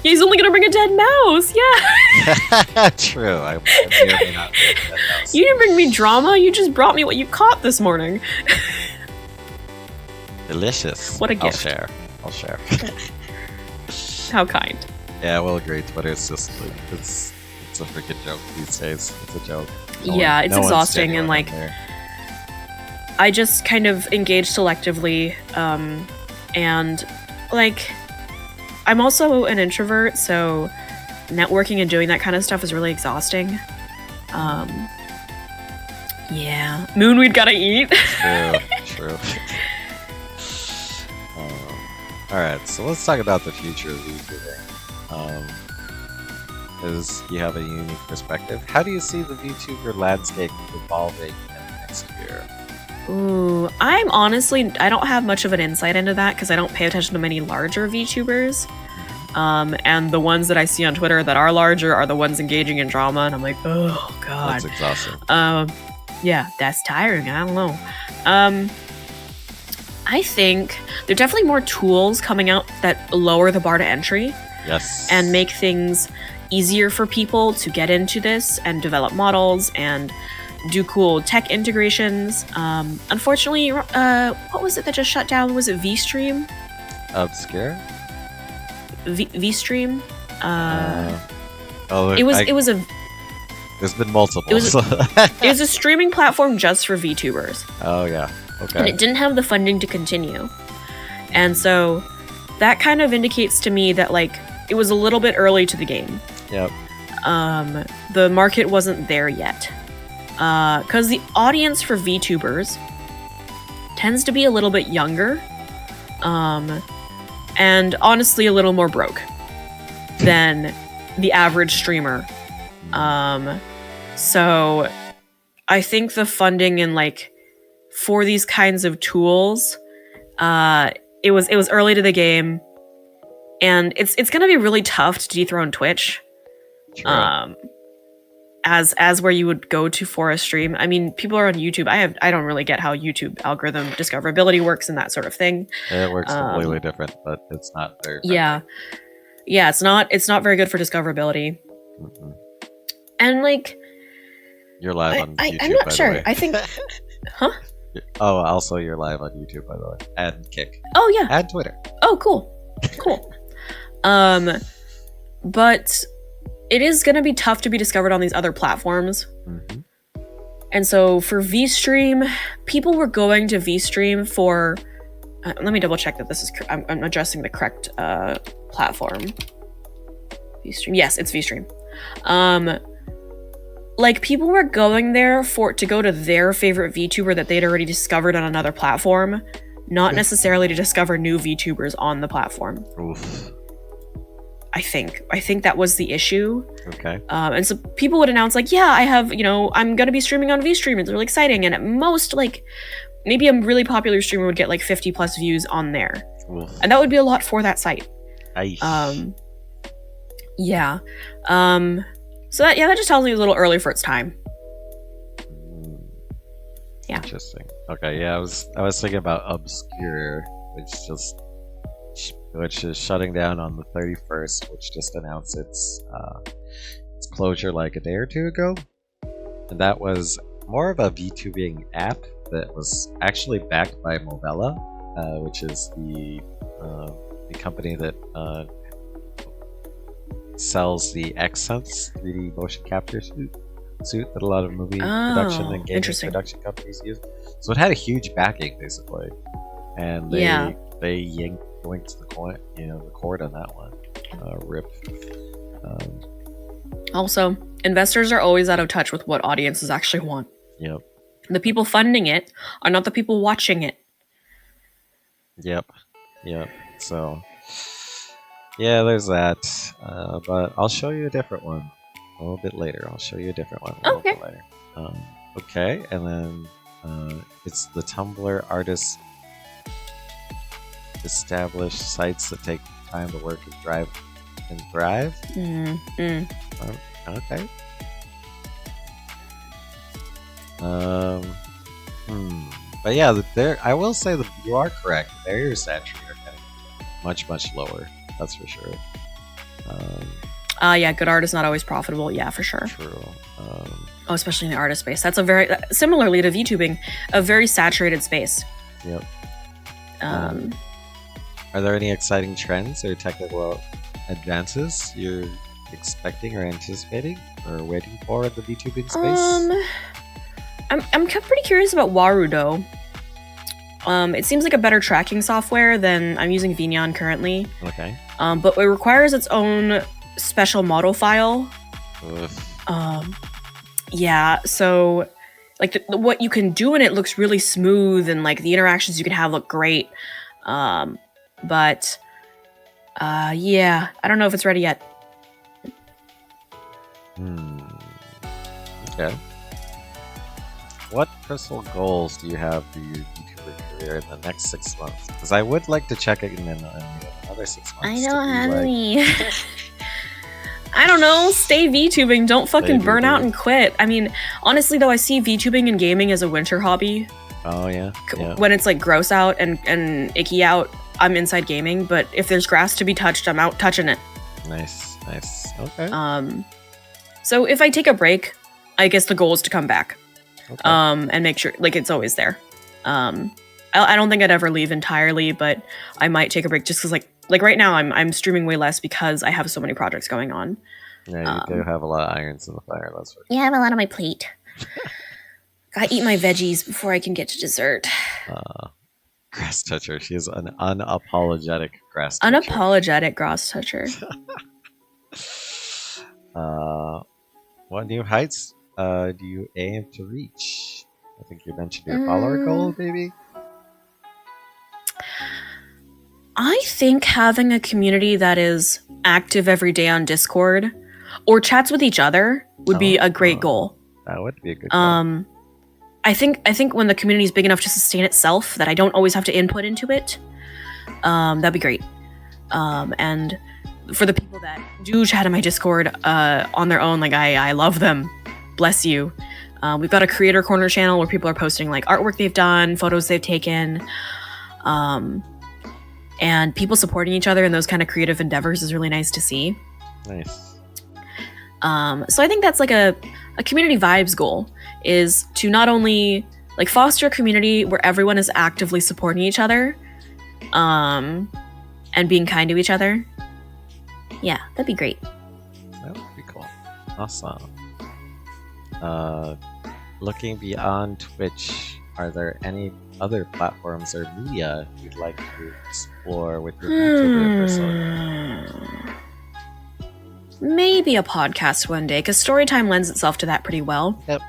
He's only gonna bring a dead mouse. Yeah. True. I may or may not be a dead mouse. You didn't bring me drama. You just brought me what you caught this morning. Delicious. What a gift. I'll share. How kind. Yeah, we'll agree. Twitter's just like, it's a freaking joke these days. It's a joke. Yeah, it's one's exhausting, genuine and like, on there. I just kind of engage selectively, and like, I'm also an introvert, so networking and doing that kind of stuff is really exhausting. Yeah, Moonweed gotta eat. True. Alright, so let's talk about the future of VTubing. Because you have a unique perspective. How do you see the VTuber landscape evolving in the next year? Ooh, I don't have much of an insight into that because I don't pay attention to many larger VTubers. And the ones that I see on Twitter that are larger are the ones engaging in drama, and I'm like, oh god. That's exhausting. Yeah, that's tiring. I don't know. I think there are definitely more tools coming out that lower the bar to entry. Yes. And make things easier for people to get into this and develop models and do cool tech integrations. Unfortunately, what was it that just shut down? Was it VStream? Obscure? VStream? it was a There's been multiple. It was a streaming platform just for VTubers. Oh yeah. Okay. And it didn't have the funding to continue. And so that kind of indicates to me that like it was a little bit early to the game. Yep. The market wasn't there yet. Because the audience for VTubers tends to be a little bit younger. And honestly a little more broke than the average streamer. So I think the funding and like for these kinds of tools, it was early to the game, and it's gonna be really tough to dethrone Twitch. True. As where you would go to for a stream. I mean, people are on YouTube. I don't really get how YouTube algorithm discoverability works and that sort of thing. It works completely different, but it's not very friendly. Yeah, it's not very good for discoverability. Mm-hmm. And like you're live on YouTube. I'm not by sure. The way. I think huh? Oh, also you're live on YouTube, by the way. And Kick. Oh yeah. And Twitter. Oh, cool. But it is going to be tough to be discovered on these other platforms. Mm-hmm. And so for VStream, people were going to VStream for... let me double check that this is... I'm addressing the correct platform. VStream. Yes, it's VStream. Like, people were going there to go to their favorite VTuber that they'd already discovered on another platform, not necessarily to discover new VTubers on the platform. Oof. I think that was the issue. Okay. And so people would announce like, yeah, I have, I'm going to be streaming on VStream. It's really exciting. And at most, like, maybe a really popular streamer would get like 50 plus views on there. Oof. And that would be a lot for that site. Aish. Yeah. So that just tells me it was a little early for its time. Yeah. Interesting. Okay, yeah, I was thinking about Obscure, which is shutting down on the 31st, which just announced its closure like a day or two ago. And that was more of a VTubing app that was actually backed by Movella, which is the company that sells the XSense 3D motion capture suit that a lot of movie production and gaming production companies use. So it had a huge backing basically, and they yoinked the cord on that one. Rip. Also, investors are always out of touch with what audiences actually want. Yep. The people funding it are not the people watching it. Yep. So, yeah, there's that. But I'll show you a different one a little bit later. Okay. Okay, and then it's the Tumblr artists established sites that take time to work and thrive. Okay. But yeah, I will say that you are correct. The barriers to entry are getting much, much lower. That's for sure. Yeah, good art is not always profitable. Yeah, for sure. True. Oh, especially in the artist space. That's a very similarly to VTubing, a very saturated space. Yep. Um, Are there any exciting trends or technical advances you're expecting or anticipating or waiting for in the VTubing space? I'm pretty curious about Warudo. It seems like a better tracking software than I'm using Vignon currently. Okay. But it requires its own special model file. Yeah, so like what you can do in it looks really smooth, and like the interactions you can have look great. But yeah, I don't know if it's ready yet. Okay. What personal goals do you have for your YouTuber career in the next 6 months? Because I would like to check it in another 6 months. I don't have any. I don't know. Stay VTubing. Don't fucking burn out and quit. I mean, honestly though, I see VTubing and gaming as a winter hobby. Oh yeah. When it's like gross out and icky out, I'm inside gaming. But if there's grass to be touched, I'm out touching it. Nice. Okay. So if I take a break, I guess the goal is to come back. Okay. And make sure like it's always there. I don't think I'd ever leave entirely, but I might take a break just because like right now I'm streaming way less because I have so many projects going on. Yeah, you do have a lot of irons in the fire. That's for sure. Yeah, I have a lot on my plate. Gotta eat my veggies before I can get to dessert. Grass toucher. She is an unapologetic grass toucher. Unapologetic grass toucher. What new heights do you aim to reach? I think you mentioned your follower goal, maybe? I think having a community that is active every day on Discord or chats with each other would be a great goal. That would be a good goal. I think when the community is big enough to sustain itself, that I don't always have to input into it, that'd be great. And for the people that do chat in my Discord on their own, like I love them. Bless you. We've got a creator corner channel where people are posting like artwork they've done, photos they've taken, and people supporting each other in those kind of creative endeavors is really nice to see. Nice. So I think that's like a community vibes goal, is to not only like foster a community where everyone is actively supporting each other, and being kind to each other. Yeah, that'd be great. That would be cool. Awesome. Looking beyond Twitch, are there any other platforms or media you'd like to explore with your YouTuber persona? Maybe a podcast one day, because storytime lends itself to that pretty well. Yep.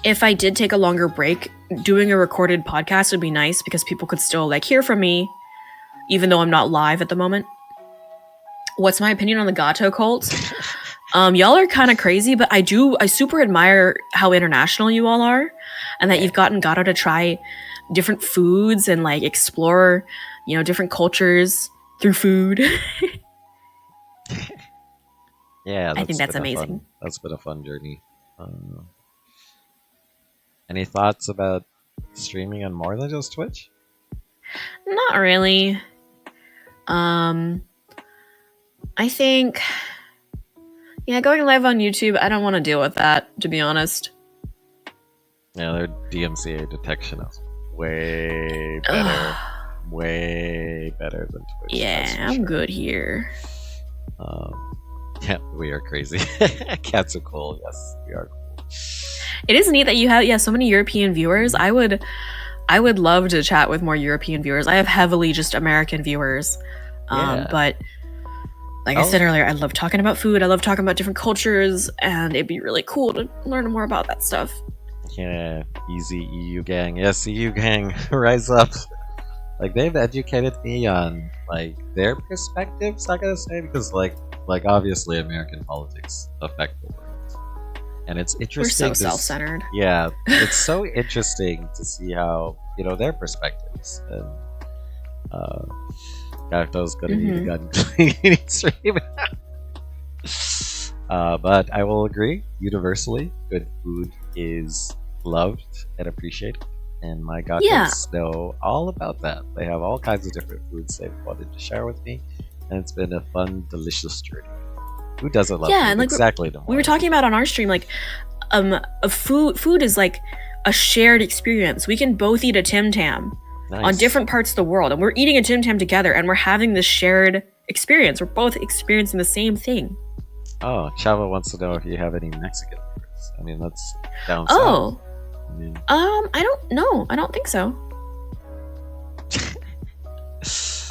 If I did take a longer break, doing a recorded podcast would be nice because people could still like hear from me, even though I'm not live at the moment. What's my opinion on the Gato cult? Y'all are kind of crazy, but I super admire how international you all are, and that you've gotten Gato to try different foods and like explore, different cultures through food. Yeah, I think that's amazing. That's been a fun journey. Any thoughts about streaming on more than just Twitch? Not really. I think, going live on YouTube, I don't want to deal with that, to be honest. Yeah, their DMCA detection is way better. Way better than Twitch. Yeah, I'm good here. Yeah, we are crazy. Cats are cool. Yes, we are cool. It is neat that you have so many European viewers. I would love to chat with more European viewers. I have heavily just American viewers. But like I said earlier, I love talking about food. I love talking about different cultures, and it'd be really cool to learn more about that stuff. Yeah, easy EU gang. Yes, EU gang, rise up. Like, they've educated me on like their perspectives, I gotta say, because like obviously American politics affect the world, and it's interesting. We're so self-centered. Yeah, it's so interesting to see how their perspectives. And Gato's gonna need a gun cleaning stream. But I will agree, universally, good food is loved and appreciated. And my Gatos know all about that. They have all kinds of different foods they've wanted to share with me. and it's been a fun, delicious journey. Who doesn't love Yeah, food? and like Exactly the we were talking about on our stream, like a food is like a shared experience. We can both eat a Tim Tam Nice. on different parts of the world, and we're eating a Tim Tam together, and we're having this shared experience. We're both experiencing the same thing. Oh, Chava wants to know if you have any Mexican viewers. I mean, that's down Oh, south. I mean, I don't know. I don't think so.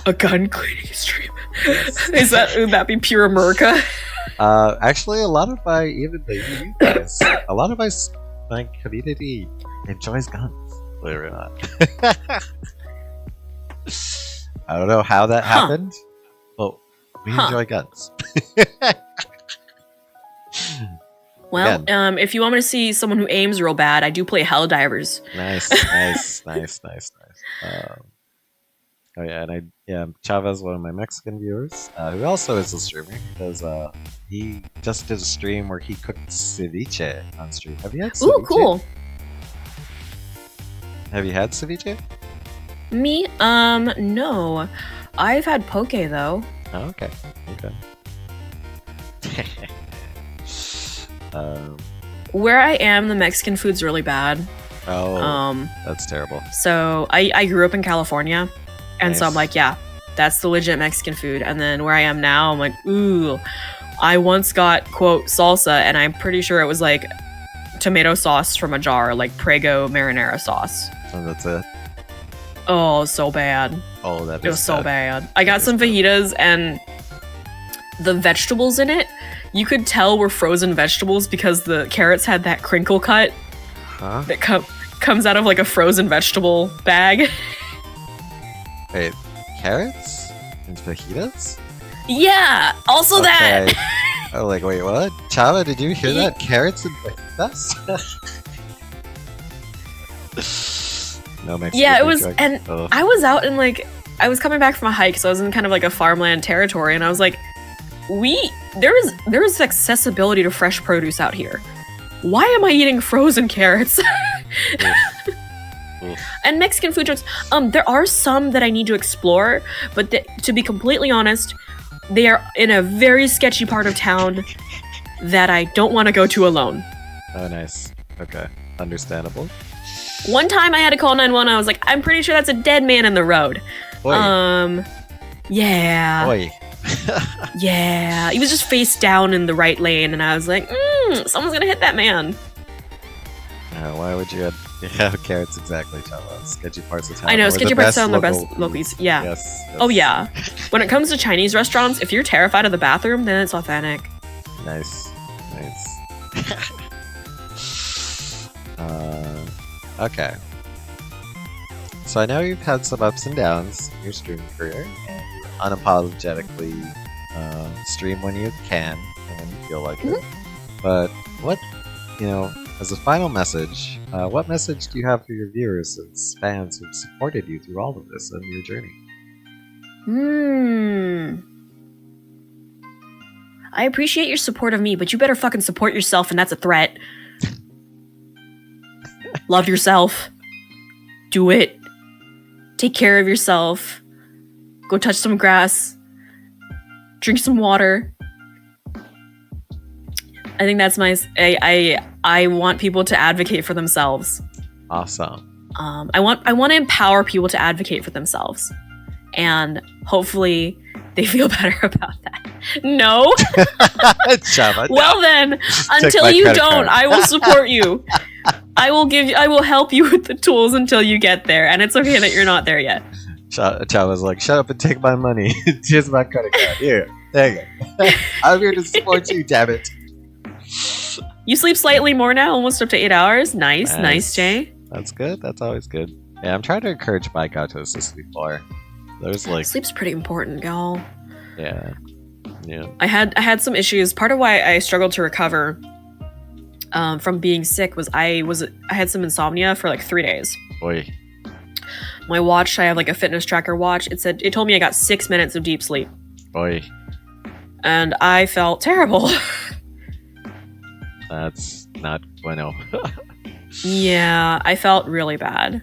A gun cleaning stream. Would that be pure America? actually, a lot of even the EU guys, a lot of my community enjoys guns. Believe it or not. I don't know how that happened, but we enjoy guns. Well, Again. if you want me to see someone who aims real bad, I do play Helldivers. Nice. Oh yeah, and Chavez, one of my Mexican viewers, who also is a streamer, because he just did a stream where he cooked ceviche on stream. Have you had ceviche? Ooh, cool. Have you had ceviche? Me? No. I've had poke though. Oh, okay. Where I am, the Mexican food's really bad. That's terrible. So I grew up in California, and so I'm Nice. like, yeah, that's the legit Mexican food. And then where I am now, I'm like, ooh, I once got quote salsa, and I'm pretty sure it was like tomato sauce from a jar, like Prego marinara sauce. So that's it. Oh, so bad. Oh, that It was so bad. I got some fajitas, and the vegetables in it, you could tell were frozen vegetables because the carrots had that crinkle cut Huh? that comes out of like a frozen vegetable bag. Wait, carrots and fajitas? Yeah, also that. Okay. Oh, like, wait, what? Chava, did you hear that? Carrots and fajitas? No Mexican Yeah, it food was, joke. and Oh. I was out in like, I was coming back from a hike, so I was in kind of like a farmland territory, and I was like, there is accessibility to fresh produce out here. Why am I eating frozen carrots? Oof. And Mexican food jokes. There are some that I need to explore, but to be completely honest, they are in a very sketchy part of town that I don't want to go to alone. Oh, nice. Okay, understandable. One time I had to call 911. I was like, I'm pretty sure that's a dead man in the road. Oi. Yeah. Oi. Yeah. He was just face down in the right lane, and I was like, someone's gonna hit that man. Why would you have carrots exactly, Chava? Sketchy parts of town. I know, are sketchy the parts best of town are the best local locals. foods. Yeah. Yes. Oh, yeah. When it comes to Chinese restaurants, if you're terrified of the bathroom, then it's authentic. Nice. Okay. So I know you've had some ups and downs in your streaming career, and you unapologetically stream when you can and when you feel like it. But what, as a final message, what message do you have for your viewers and fans who've supported you through all of this and your journey? I appreciate your support of me, but you better fucking support yourself, and that's a threat. Love yourself. Do it. Take care of yourself. Go touch some grass. Drink some water. I think that's I want people to advocate for themselves. Awesome. I want to empower people to advocate for themselves, and hopefully they feel better about that. No. Chava, no. Well then, Take until my you credit don't, card. I will support you. I will help you with the tools until you get there, and it's okay that you're not there yet. Chava's like, shut up and take my money. Here's my credit card. Here, there you go. I'm here to support you, damn it. You sleep slightly more now, almost up to 8 hours. Nice, Jay. That's good. That's always good. Yeah, I'm trying to encourage my gatos to sleep more. There's like, Sleep's pretty important, y'all. yeah. I had some issues. Part of why I struggled to recover from being sick was I had some insomnia for like 3 days. Boy, My watch, I have like a fitness tracker watch. It told me I got 6 minutes of deep sleep, boy, and I felt terrible. that's not bueno. Yeah, I felt really bad.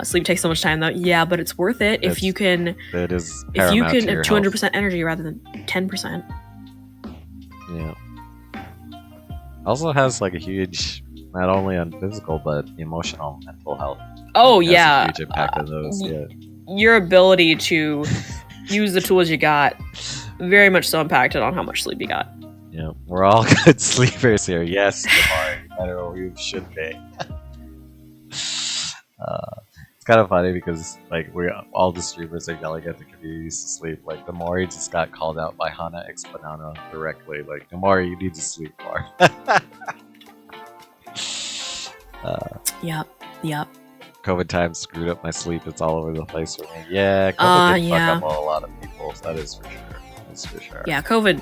Sleep takes so much time though. Yeah, but it's worth it if you can. It is If you paramount can to have your 200% energy rather than 10%. Yeah. Also has like a huge, not only on physical but emotional, mental health. Oh It has yeah, a huge impact on those. Yeah. Your ability to use the tools you got very much so impacted on how much sleep you got. Yeah, we're all good sleepers here. Yes, Lamar, no matter what you should be. It's kind of funny because like we all the streamers are yelling at the community to sleep. Like Namori just got called out by Hana X Banana directly. Like Namori, you need to sleep more. Yep. COVID time screwed up my sleep. It's all over the place for me. Yeah, COVID did yeah. fuck up a lot of people. That is for sure. That's for sure. Yeah, COVID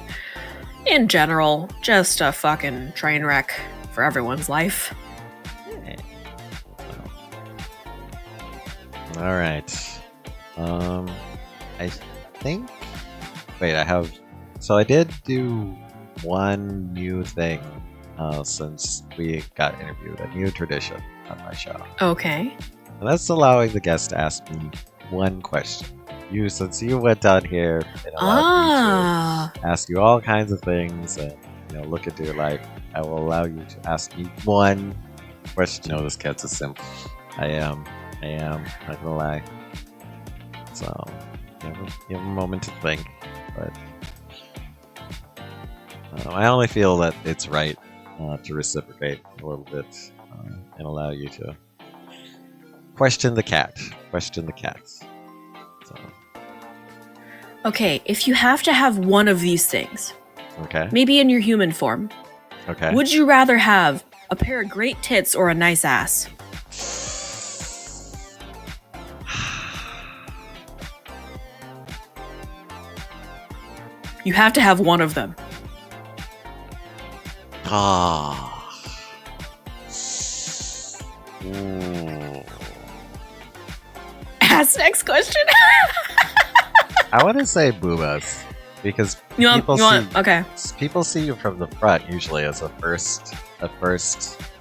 in general, just a fucking train wreck for everyone's life. All right. I think. Wait, I have. So I did do one new thing since we got interviewed. A new tradition on my show, Okay. and that's allowing the guest to ask me one question. Since you went down here, it allowed me to ask you all kinds of things and look into your life. I will allow you to ask me one question. No, this cat's a simp. I am. Not gonna lie. So, you have a moment to think, but I only feel that it's right to reciprocate a little bit and allow you to question the cat. Question the cat. So. Okay, if you have to have one of these things, Okay. maybe in your human form, Okay. would you rather have a pair of great tits or a nice ass? You have to have one of them. Ah. Ooh. Ask next question. I want to say boobas because people see you from the front usually as a first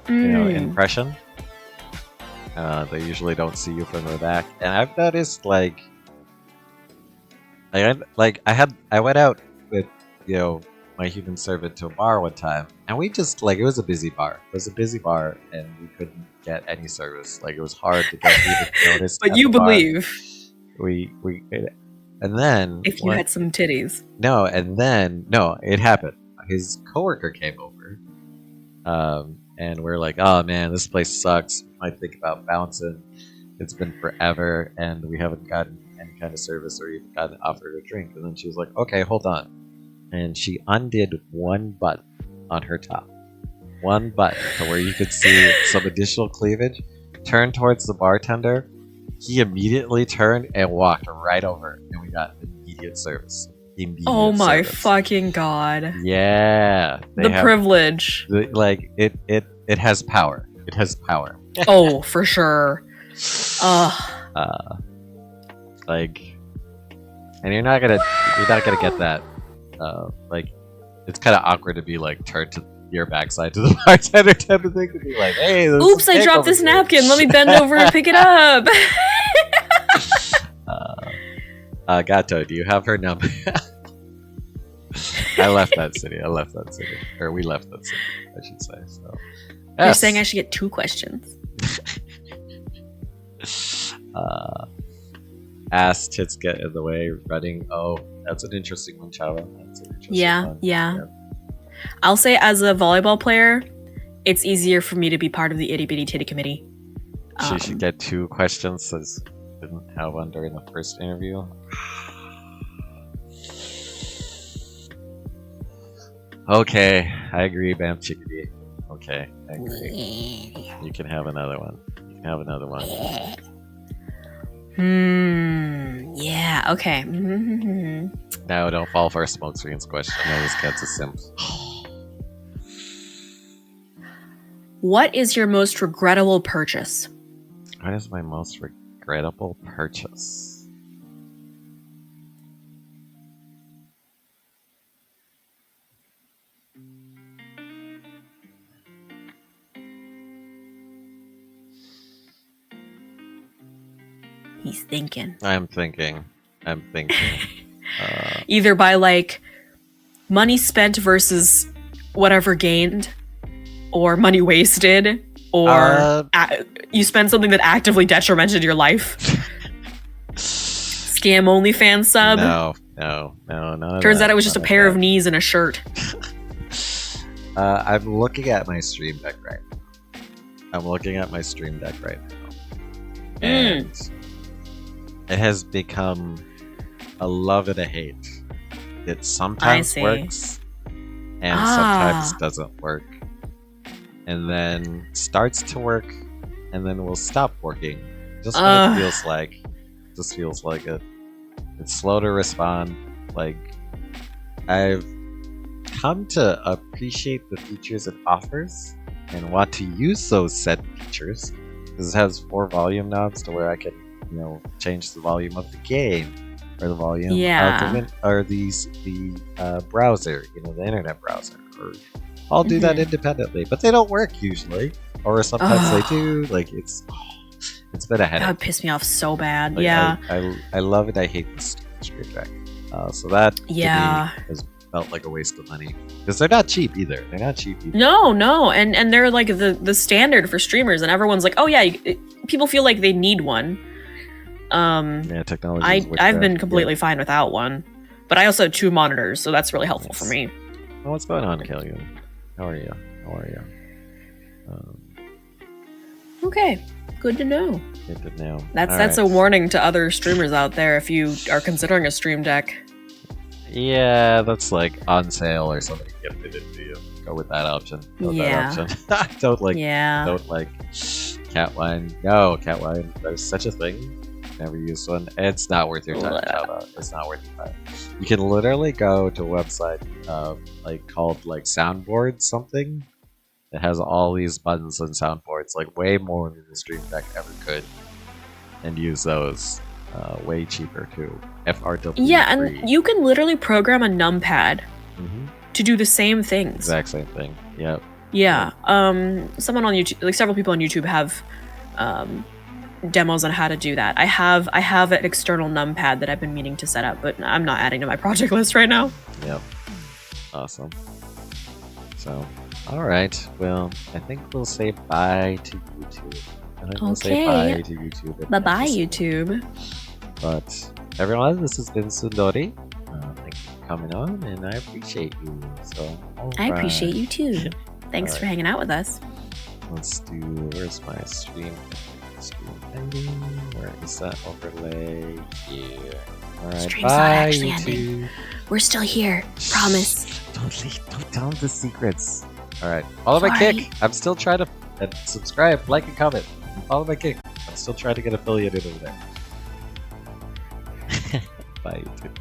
impression. They usually don't see you from the back, and I've noticed I went out with my human servant to a bar one time, and we just it was a busy bar. It was a busy bar, and we couldn't get any service. Like it was hard to get even noticed. But you believe and then if you had some titties. No, it happened. His coworker came over, and we're like, "Oh man, this place sucks. We might think about bouncing. It's been forever, and we haven't gotten any kind of service or even gotten offered a drink." And then she was like, "Okay, hold on," and she undid one button on her top, one button to where you could see some additional cleavage. Turned towards the bartender. He immediately turned and walked right over, and we got immediate service. Oh my fucking god! Yeah, the privilege. It has power. It has power. Oh, for sure. And you're not gonna get that. It's kind of awkward to be turned to your backside to the bartender type of thing to be like, "Hey, oops, I dropped this napkin. Let me bend over and pick it up." Gato, do you have her number? I left that city. Or we left that city, I should say. So, yes. You're saying I should get 2 questions. Ass, tits get in the way, running. Oh, that's an interesting one, Chava. That's an interesting one. Yeah. I'll say as a volleyball player, it's easier for me to be part of the itty bitty titty committee. She should get 2 questions since didn't have one during the first interview. Okay, I agree, Bam Chickadee. Okay, I agree. You can have another one. Yeah, okay. Now don't fall for a smoke screens question. No, this cat's a simp. What is your most regrettable purchase? What is my most regrettable purchase? He's thinking. I'm thinking. Either by like money spent versus whatever gained, or money wasted, or you spend something that actively detrimented your life. Scam OnlyFans sub. No. Turns out it was just a pair of knees and a shirt. I'm looking at my stream deck right now. And it has become a love and a hate. It sometimes works and sometimes doesn't work. And then starts to work and then will stop working. Just what it feels like. Just feels like it. It's slow to respond. Like, I've come to appreciate the features it offers and want to use those said features, because it has 4 volume knobs to where I can, change the volume of the game or the volume of the browser, the internet browser. Or I'll do that independently, but they don't work usually, or sometimes they do. Like it's been a headache. That would piss me off so bad. Like, yeah, I love it. I hate the Stream Deck. So that to me has felt like a waste of money, because they're not cheap either. No, and they're like the standard for streamers, and everyone's like, oh yeah, people feel like they need one. Technology. I've been completely fine without one, but I also have 2 monitors, so that's really helpful for me. Well, what's going on, Killian? How are you? Okay, good to know. Good to know. That's a warning to other streamers out there if you are considering a stream deck. Yeah, that's like on sale or somebody gifted it to you. Go with that option. Don't like Catwine. No, Catwine. There's such a thing. Never used one. It's not worth your time. It's not worth your time. You can literally go to a website called Soundboard something. It has all these buttons and soundboards, like way more than the Stream Deck ever could, and use those way cheaper too. FRW. Yeah, and you can literally program a numpad to do the same things. Exact same thing. Yep. Yeah. Someone on YouTube, several people on YouTube have demos on how to do that. I have an external numpad that I've been meaning to set up, but I'm not adding to my project list right now. Yep. Awesome. So, all right. Well, I think we'll say bye to YouTube. We'll say bye to YouTube. Bye-bye, YouTube. But everyone, this has been Tsundorii. Thank you for coming on, and I appreciate you. So, I appreciate you too. Thanks for hanging out with us. Let's do. Where's my stream? Ending. Where is that overlay? Here. All right. Stream's not actually ending. We're still here. Promise. Don't tell them the secrets. All right. Follow my kick. I'm still trying to subscribe, like, and comment. Follow my kick. I'm still trying to get affiliated over there. Bye.